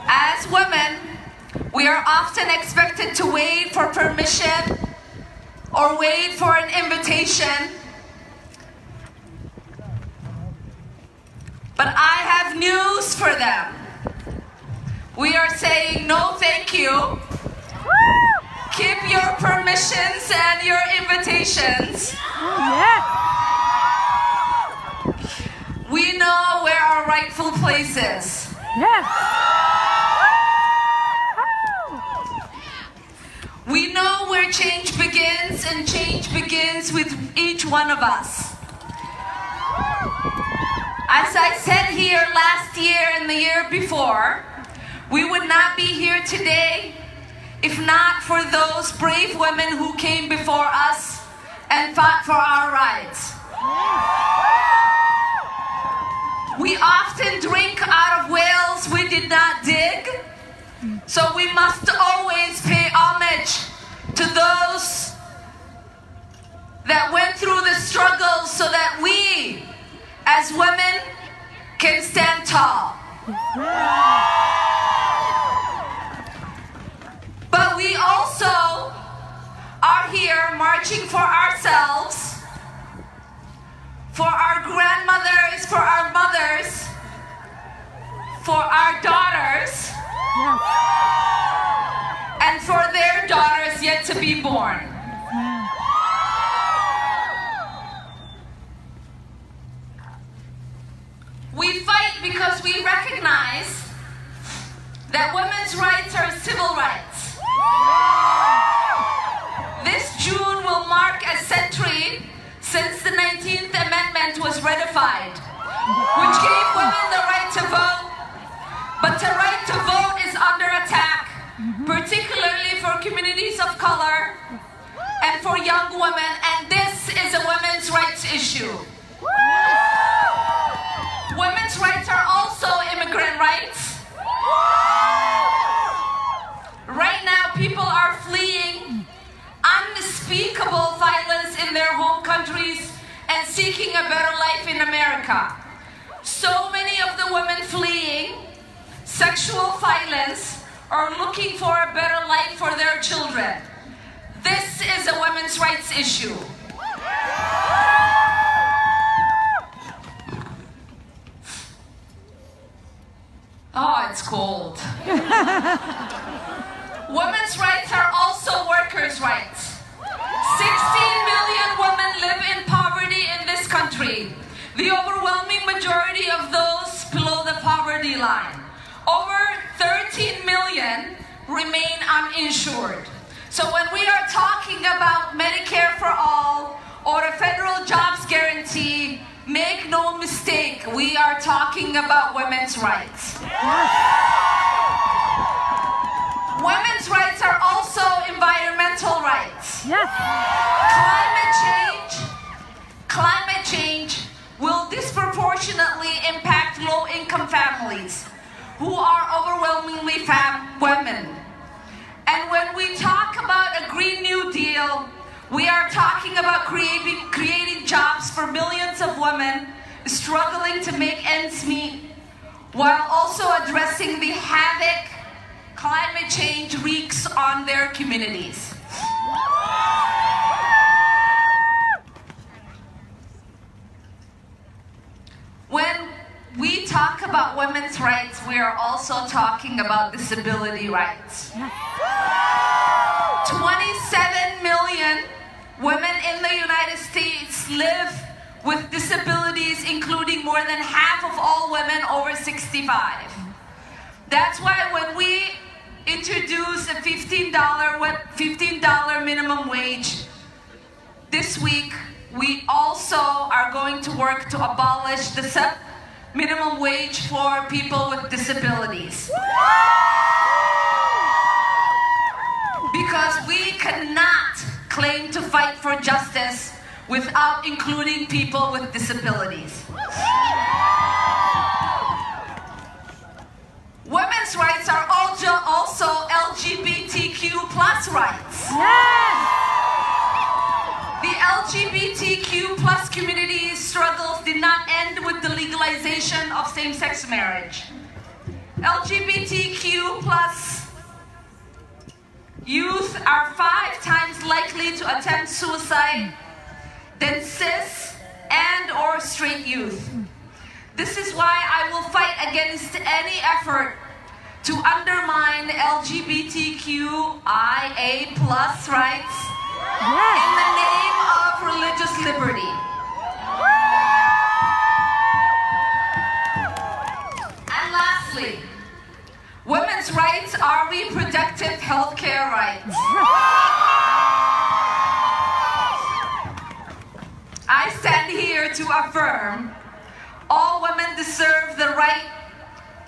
As women, we are often expected to wait for permission or wait for an invitation. But I have news for them. We are saying no thank you. Keep your permissions and your invitations. We know where our rightful place is. We know where change begins, and change begins with each one of us. As I said here last year and the year before, we would not be here today if not for those brave women who came before us and fought for our rights. We often drink out of wells we did not dig, so we must always pay homage to those that went through the struggle so that we, as women, can stand tall. But we also are here marching for ourselves, for our grandmothers, for our mothers, for our daughters, and for their daughters yet to be born. We fight because we recognize that women's rights are civil rights. This June will mark a century since the 19th Amendment was ratified, which gave women the right to vote. But the right to vote is under attack, particularly for communities of color and for young women, and this is a women's rights issue. Women's rights are also immigrant rights. Right now, people are fleeing unspeakable violence in their home countries and seeking a better life in America. So many of the women fleeing sexual violence are looking for a better life for their children. This is a women's rights issue. Oh, it's cold. Women's rights are also workers' rights. 16 million women live in poverty in this country. The overwhelming majority of those below the poverty line. Over 13 million remain uninsured. So when we are talking about Medicare for all or a federal jobs guarantee, make no mistake, we are talking about women's rights. Women's rights are also environmental rights. Yes. Climate change will disproportionately impact low-income families who are overwhelmingly women. And when we talk about a Green New Deal, we are talking about creating jobs for millions of women struggling to make ends meet, while also addressing the havoc climate change wreaks on their communities. When we talk about women's rights, we are also talking about disability rights. 27 million women in the United States live with disabilities, including more than half of all women over 65. That's why when we introduce a $15 minimum wage this week, we also are going to work to abolish the minimum wage for people with disabilities. Because we cannot claim to fight for justice without including people with disabilities. Women's rights are also LGBTQ plus rights. Yes. The LGBTQ plus community struggles did not end with the legalization of same-sex marriage. LGBTQ plus youth are 5 times likely to attempt suicide than cis and or straight youth. This is why I will fight against any effort to undermine LGBTQIA plus rights in the name of religious liberty. And lastly, women's rights are reproductive health care rights. I stand here to affirm deserve the right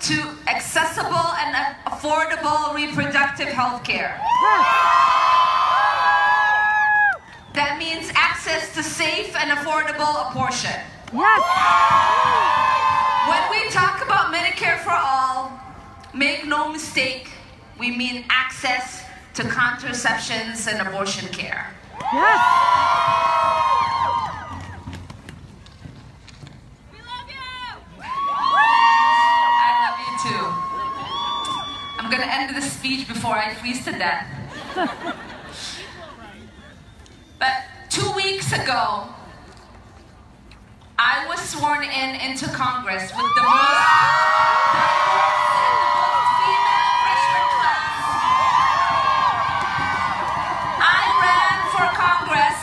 to accessible and affordable reproductive health care. That means access to safe and affordable abortion. Yes. When we talk about Medicare for all, make no mistake, we mean access to contraceptions and abortion care. Yes. I love you too. I'm gonna end this speech before I freeze to death. But 2 weeks ago, I was sworn into Congress with the most diverse and the most female freshman class. I ran for Congress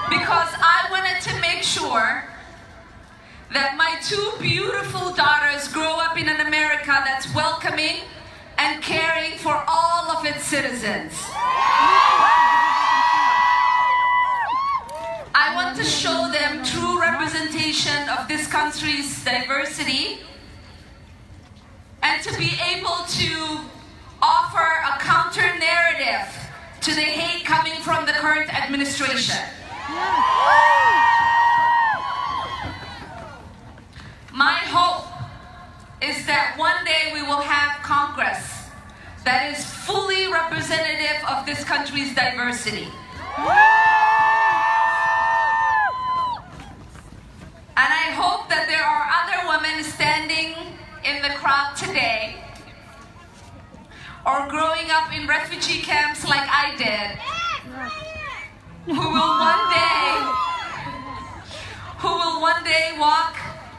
because I wanted to make sure that my 2 beautiful daughters grow up in an America that's welcoming and caring for all of its citizens. I want to show them true representation of this country's diversity and to be able to offer a counter narrative to the hate coming from the current administration. My hope is that one day we will have Congress that is fully representative of this country's diversity. And I hope that there are other women standing in the crowd today or growing up in refugee camps like I did who will one day walk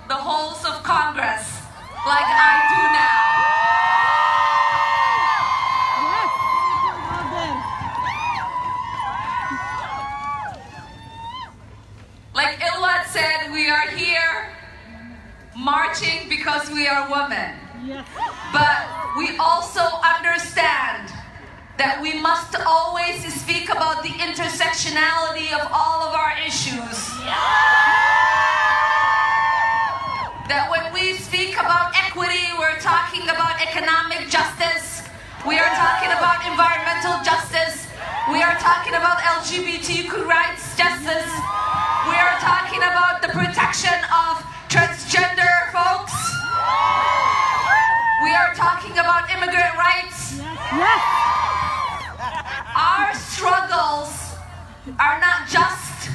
the halls of Congress like I do now. Like Ilwat said, we are here marching because we are women. But we also understand that we must always speak about the intersectionality of all of our issues. That when we speak about equity, we're talking about economic justice. We are talking about environmental justice. We are talking about LGBTQ rights justice. We are talking about the protection of transgender folks. We are talking about immigrant rights. Yes. Our struggles are not just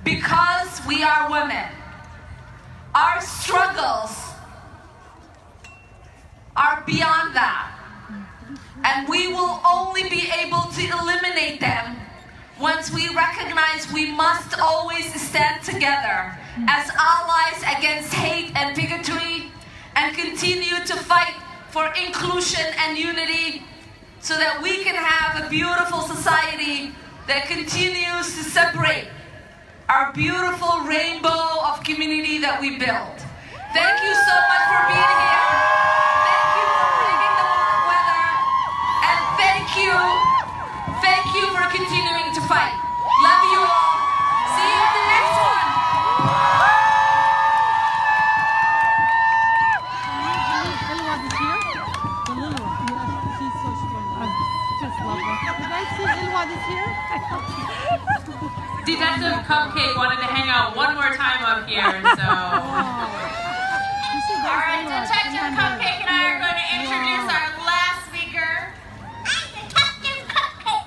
because we are women. Our struggles are beyond that. And we will only be able to eliminate them once we recognize we must always stand together as allies against hate and bigotry and continue to fight for inclusion and unity so that we can have a beautiful society that continues to separate our beautiful rainbow of community that we built. Thank you so much for being here. Thank you for bringing the warm weather. And thank you for continuing to fight. Love you all. See you at the next one. Ilwat is here. The little one. She's so strong. I just love her. You guys see Ilwat is here? Detective Cupcake wanted to hang out one more time up here, so. All right, Detective Cupcake and I are going to introduce our last speaker. Detective Cupcake.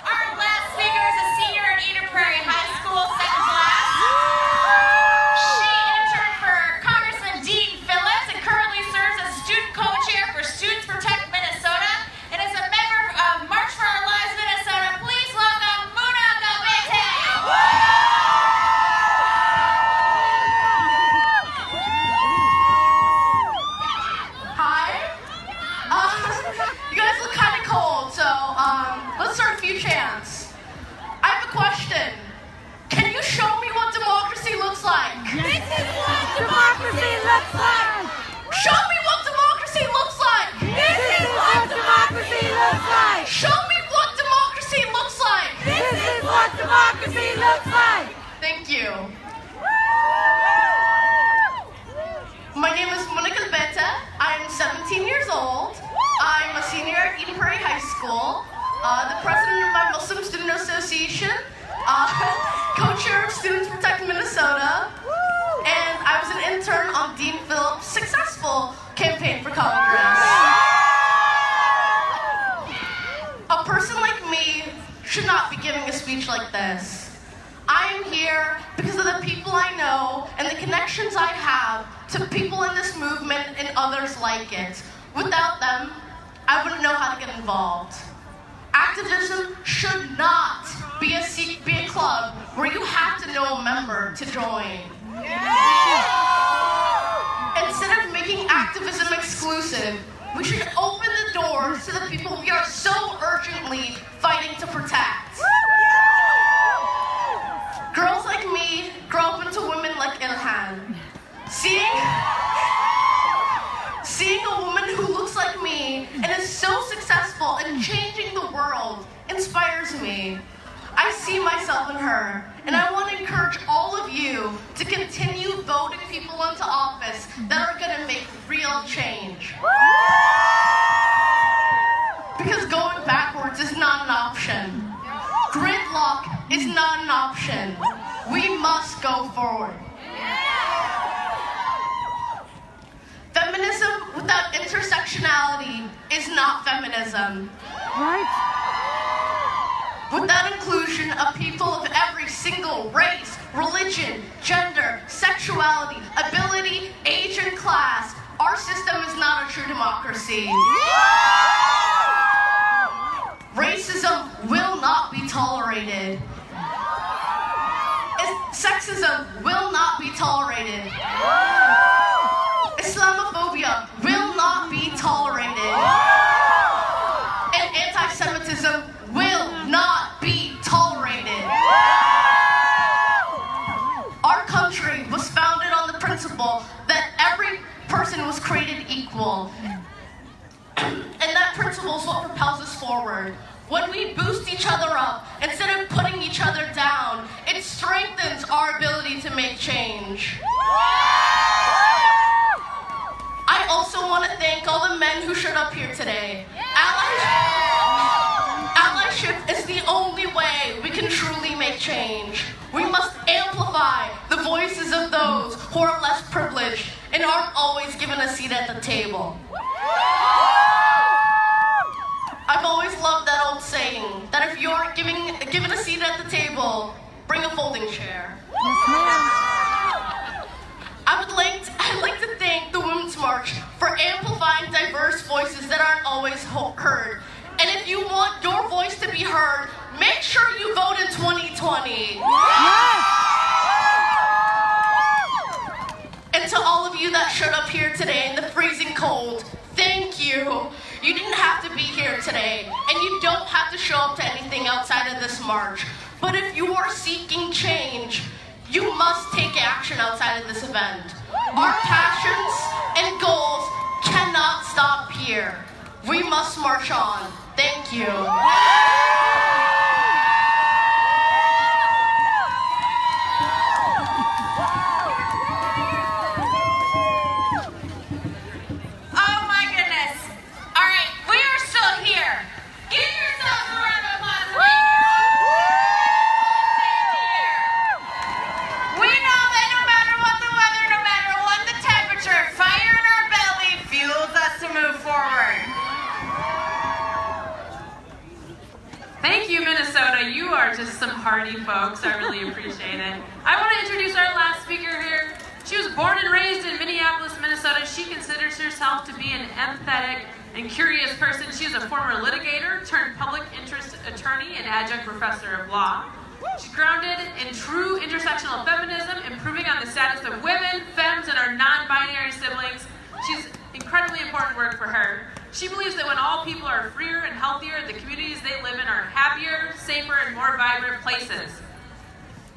Our last speaker is a senior at Eden Prairie High School, second class. She interned for Congressman Dean Phillips and currently serves as student co-chair for Students Protect Minnesota and is a member of March for Our Lives Minnesota. Please welcome Muna Gabete. Hi. You guys look kind of cold, so let's start a few chants. I have a question. Can you show me what democracy looks like? This is what democracy looks like. Show me what democracy looks like. This is what democracy looks like. Show me what democracy looks like. This is what democracy looks like. Thank you. school, the president of my Muslim Student Association, co-chair of Students Protect Minnesota, and I was an intern on Dean Phillips' successful campaign for Congress. A person like me should not be giving a speech like this. I am here because of the people I know and the connections I have to people in this movement and others like it. Without them, I wouldn't know how to get involved. Activism should not be a club where you have to know a member to join. Instead of making activism exclusive, we should open the doors to the people we are so urgently fighting to protect. Girls like me grow up into women like Ilhan. Seeing a woman who looks like me and is so successful in changing the world inspires me. I see myself in her, and I want to encourage all of you to continue voting people into office that are going to make real change. Because going backwards is not an option. Gridlock is not an option. We must go forward. Feminism without intersectionality is not feminism. Right? Without inclusion of people of every single race, religion, gender, sexuality, ability, age, and class, our system is not a true democracy. Racism will not be tolerated. Sexism will not be tolerated. Islamophobia will not be tolerated. And anti-Semitism will not be tolerated. Our country was founded on the principle that every person was created equal. And that principle is what propels us forward. When we boost each other up, instead of putting each other down, it strengthens our ability to make change. I also want to thank all the men who showed up here today. Allyship is the only way we can truly make change. We must amplify the voices of those who are less privileged and aren't always given a seat at the table. I've always loved that old saying, that if you're given a seat at the table, bring a folding chair. I'd like to thank the Women's March for amplifying diverse voices that aren't always heard. And if you want your voice to be heard, make sure you vote in 2020. And to all of you that showed up here today in the freezing cold, thank you. You didn't have to be here today, and you don't have to show up to anything outside of this march. But if you are seeking change, you must take action outside of this event. Our passions and goals cannot stop here. We must march on. Thank you. Just some hearty folks. I really appreciate it. I want to introduce our last speaker here. She was born and raised in Minneapolis, Minnesota. She considers herself to be an empathetic and curious person. She is a former litigator turned public interest attorney and adjunct professor of law. She's grounded in true intersectional feminism, improving on the status of women, femmes, and our non-binary siblings. She's incredibly important work for her. She believes that when all people are freer and healthier, the communities they live in are happier, safer, and more vibrant places.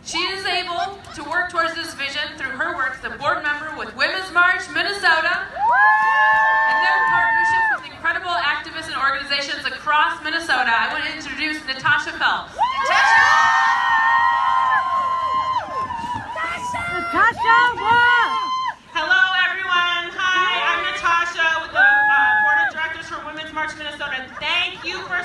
She is able to work towards this vision through her work as a board member with Women's March Minnesota and their partnerships with incredible activists and organizations across Minnesota. I want to introduce Natasha Phelps. Natasha, what? Hello, everyone. Hi, I'm Natasha with the Board of Directors for Women's March Minnesota. Thank you for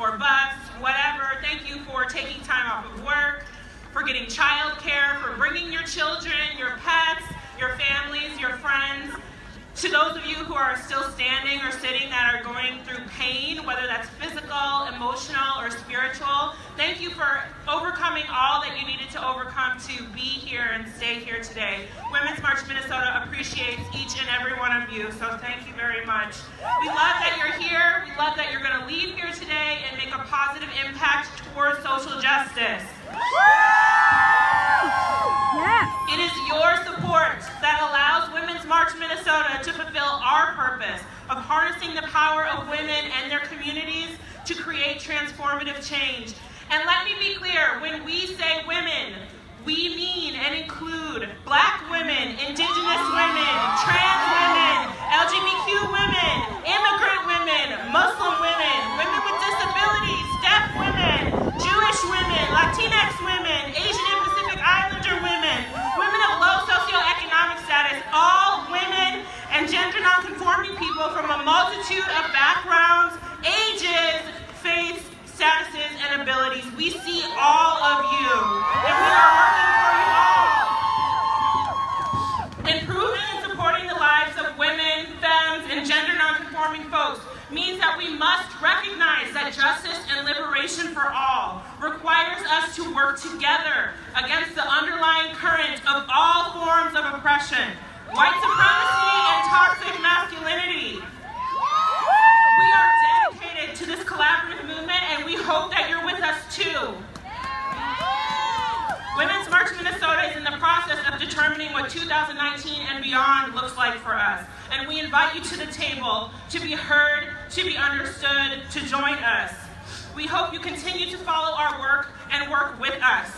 or bus, whatever. Thank you for taking time off of work, for getting childcare, for bringing your children, your pets, your families, your friends. To those of you who are still standing or sitting that are going through pain, whether that's physical, emotional, or spiritual, thank you for overcoming all that you needed to overcome to be here and stay here today. Women's March Minnesota appreciates each and every one of you, so thank you very much. We love that you're here. We love that you're going to leave here today and make a positive impact towards social justice. It is your support that allows Women's March Minnesota to fulfill our purpose of harnessing the power of women and their communities to create transformative change. And let me be clear, when we say women, we mean and include Black women, Indigenous women, trans women, LGBTQ women, immigrant women, Muslim women, women with disabilities, deaf women, Jewish women, Latinx women, Asian and Pacific Islander women, women of low socioeconomic status, all women and gender nonconforming people from a multitude of backgrounds, ages, faiths, statuses, and abilities. We see all of you, and we are working for you all. Improving and supporting the lives of women, femmes, and gender nonconforming folks means that we must recognize that justice and liberation for all requires us to work together against the underlying current of all forms of oppression, white supremacy, and toxic masculinity. We are dedicated to this collaborative movement, and we hope that you're with us too. Women's March Minnesota is in the process of determining what 2019 and beyond looks like for us. And we invite you to the table to be heard, to be understood, to join us. We hope you continue to follow our work and work with us.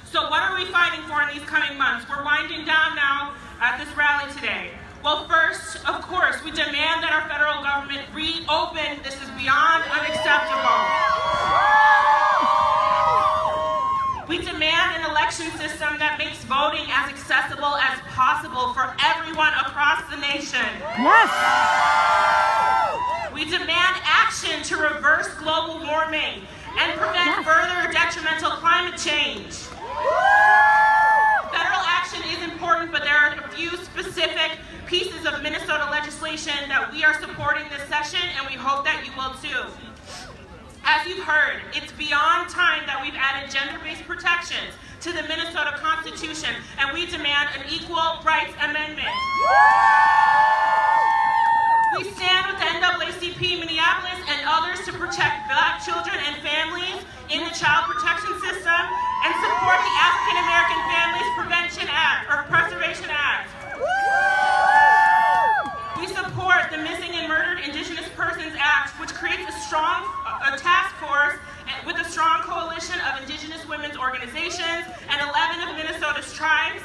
So what are we fighting for in these coming months? We're winding down now at this rally today. Well, first, of course, we demand that our federal government reopen. This is beyond unacceptable. We demand an election system that makes voting as accessible as possible for everyone across the nation. Yes! We demand action to reverse global warming and prevent further detrimental climate change. Federal action is important, but there are a few specific pieces of Minnesota legislation that we are supporting this session, and we hope that you will too. As you've heard, it's beyond time that we've added gender-based protections to the Minnesota Constitution, and we demand an Equal Rights Amendment. We stand with the NAACP Minneapolis and others to protect Black children and families in the child protection system and support the African American Families Preservation Act. We support the Missing and Murdered Indigenous Persons Act, which creates a task force with a strong coalition of Indigenous women's organizations and 11 of Minnesota's tribes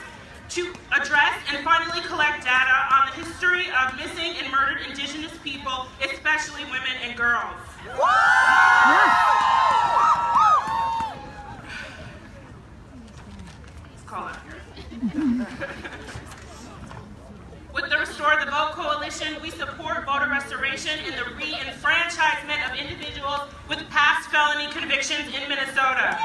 to address and finally collect data on the history of missing and murdered Indigenous people, especially women and girls. Let's call it here. With the Restore the Vote Coalition, we support voter restoration and the re-enfranchisement of individuals with past felony convictions in Minnesota.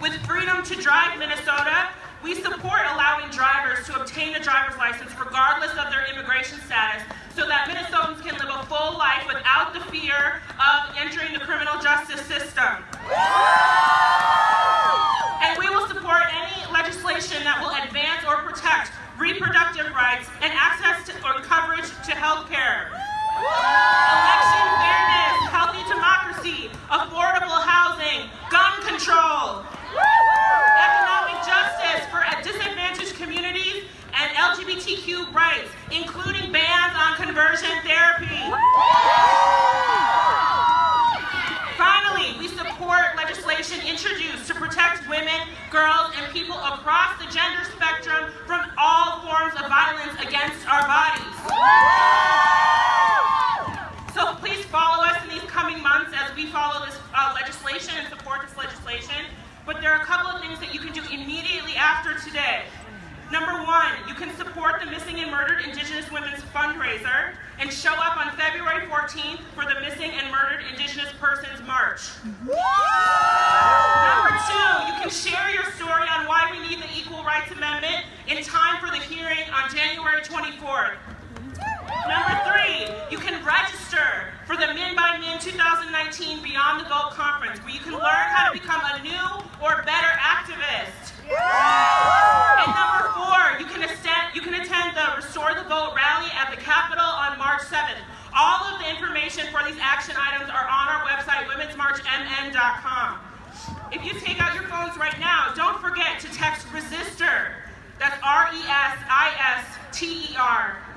With Freedom to Drive Minnesota, we support allowing drivers to obtain a driver's license regardless of their immigration status so that Minnesotans can live a full life without the fear of entering the criminal justice system. And we will support any legislation that will advance or protect reproductive rights and access to or coverage to health care. Election fairness, healthy democracy, affordable housing, gun control, economic justice for disadvantaged communities, and LGBTQ rights, including bans on conversion therapy. Finally, we support legislation introduced to protect women, girls, and people across the gender spectrum from all forms of violence against our bodies. So please follow us in these coming months as we follow this legislation and support this legislation. But there are a couple of things that you can do immediately after today. Number 1, you can support the Missing and Murdered Indigenous Women's fundraiser and show up on February 14th for the Missing and Murdered Indigenous Persons March. Number 2, you can share your story on why we need the Equal Rights Amendment in time for the hearing on January 24th. Number 3, you can register for the Min by Min 2019 Beyond the Goal Conference, where you can learn how to become a new or better activist. And number 4, you can attend the Restore the Vote rally at the Capitol on March 7th. All of the information for these action items are on our website, womensmarchmn.com. If you take out your phones right now, don't forget to text RESISTER, that's RESISTER,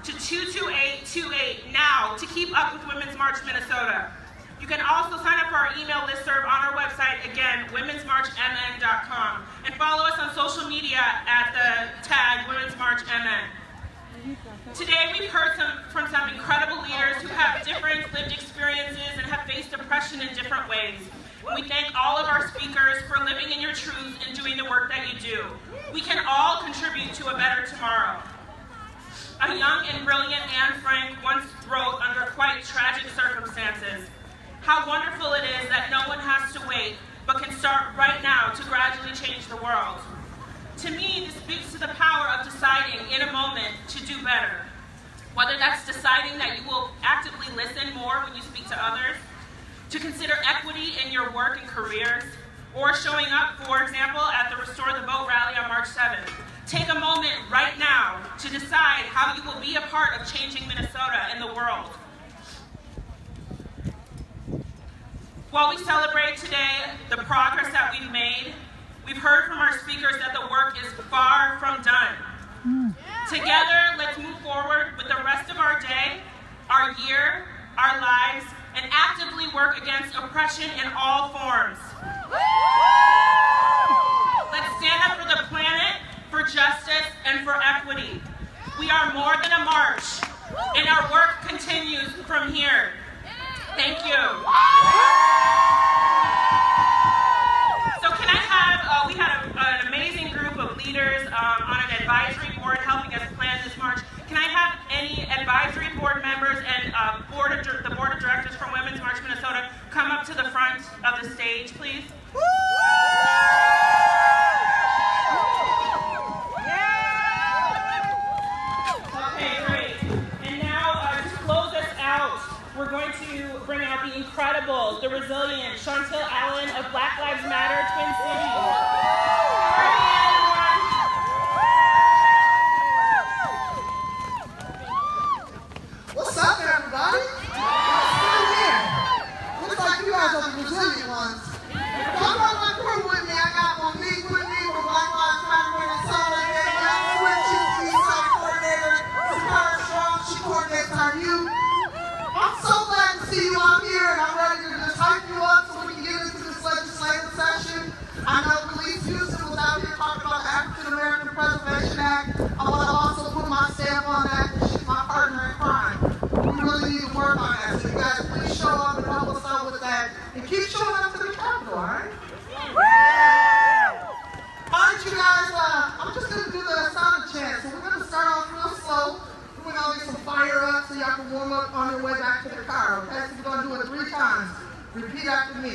to 22828 now to keep up with Women's March Minnesota. You can also sign up for our email listserv on our website, again, womensmarchmn.com, and follow us on social media at the tag Women's March MN. Today we've heard from some incredible leaders who have different lived experiences and have faced oppression in different ways. We thank all of our speakers for living in your truth and doing the work that you do. We can all contribute to a better tomorrow. A young and brilliant Anne Frank once wrote under quite tragic circumstances, "How wonderful it is that no one has to wait, but can start right now to gradually change the world." To me, this speaks to the power of deciding in a moment to do better. Whether that's deciding that you will actively listen more when you speak to others, to consider equity in your work and careers, or showing up, for example, at the Restore the Vote rally on March 7th. Take a moment right now to decide how you will be a part of changing Minnesota and the world. While we celebrate today the progress that we've made, we've heard from our speakers that the work is far from done. Together, let's move forward with the rest of our day, our year, our lives, and actively work against oppression in all forms. Let's stand up for the planet, for justice, and for equity. We are more than a march, and our work continues from here. Thank you. So can I have, we had an amazing group of leaders on an advisory board helping us plan this march. Can I have any advisory board members and the board of directors from Women's March Minnesota come up to the front of the stage, please? Okay, great. And now, to close us out, we're going to bring out the incredible, the resilient Chantel Allen of Black Lives Matter, Twin Cities. What's up, everybody? Still here. Looks like you guys are the resilient ones. Come on, my crew with me. I got my league with me from Black Lives Matter Minnesota. She's the Eastside coordinator. Sakara Strong, she coordinates our youth. I'm so glad to see you all here, and I'm ready to just hype you up so we can get into this legislative session. I know Elise Houston was out here talking about the African American Preservation Act. I want to also put my stamp on that. She's my partner in crime. We really need to work on that. So you guys please show up and help us out with that. And keep showing up to the Capitol, all right? All right, you guys, I'm just going to do the Asana chant. So we're going to start off real slow. We're going to get some fire up so y'all can warm up on your way back to the car, okay? So we're going to do it 3 times. Repeat after me.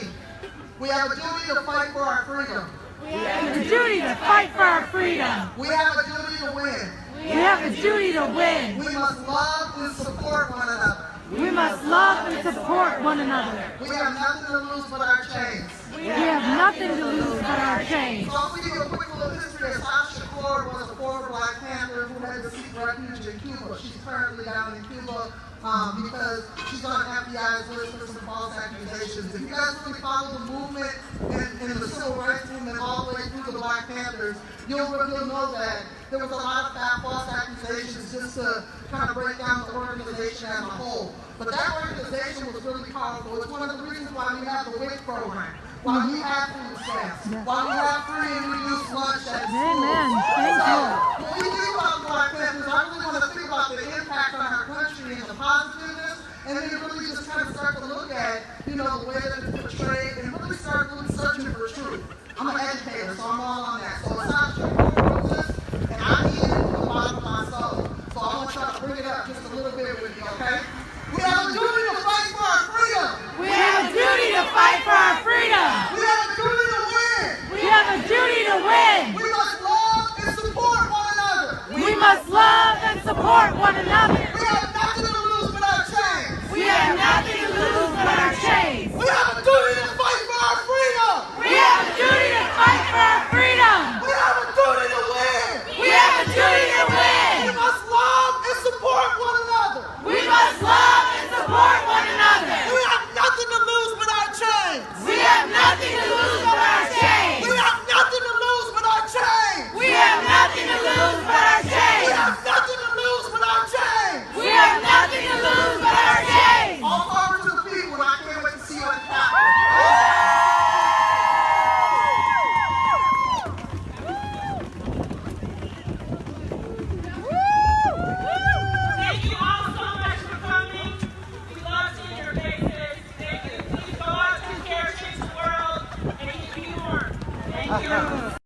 We have a duty to fight for our freedom. We have a duty to fight for our freedom. We have a duty to win. We have a duty to win. We must love and support one another. We must love and support one another. We have nothing to lose but our chains. We have nothing to lose but our chains. So I'll give you a quick little history. Sasha Shakur was a former Black Panther who had to seek refuge in Cuba. She's currently down in Cuba because she's on FBI's list for some false accusations. If you guys really follow the movement and the civil rights movement all the way through the Black Panthers, you'll know that there was a lot of false accusations just to kind of break down the organization as a whole. But that organization was really powerful. It's one of the reasons why we have the WIC program, why we have food stamps, why we have free and reduced lunch at school. Amen. Thank you. When we think about the Black Panthers, I really want to think about the impact on our country and the positiveness, and then really just kind of start to look at, the way that it's portrayed, and really start really searching for truth. I'm an educator, so I'm all on that. So it's not true, and I need support one another. We have nothing to lose but our chains. We have nothing to lose but our chains. We have a duty to fight for our freedom. We have a duty to fight for our freedom. We have a duty to win. We have a duty to win. We must love and support one another. We must love and support one another. We have nothing to lose but our chains. We have nothing to lose but our chains. We have nothing to lose but our chains. We have nothing to lose but our chains. We have nothing to lose but our chains. We have nothing to lose but our chains. All power to the people, and I can't wait to see you at the Capitol. Thank you all so much for coming. We love seeing your faces. Thank you. Please go out, take care, change the world, and keep you warm. Thank you.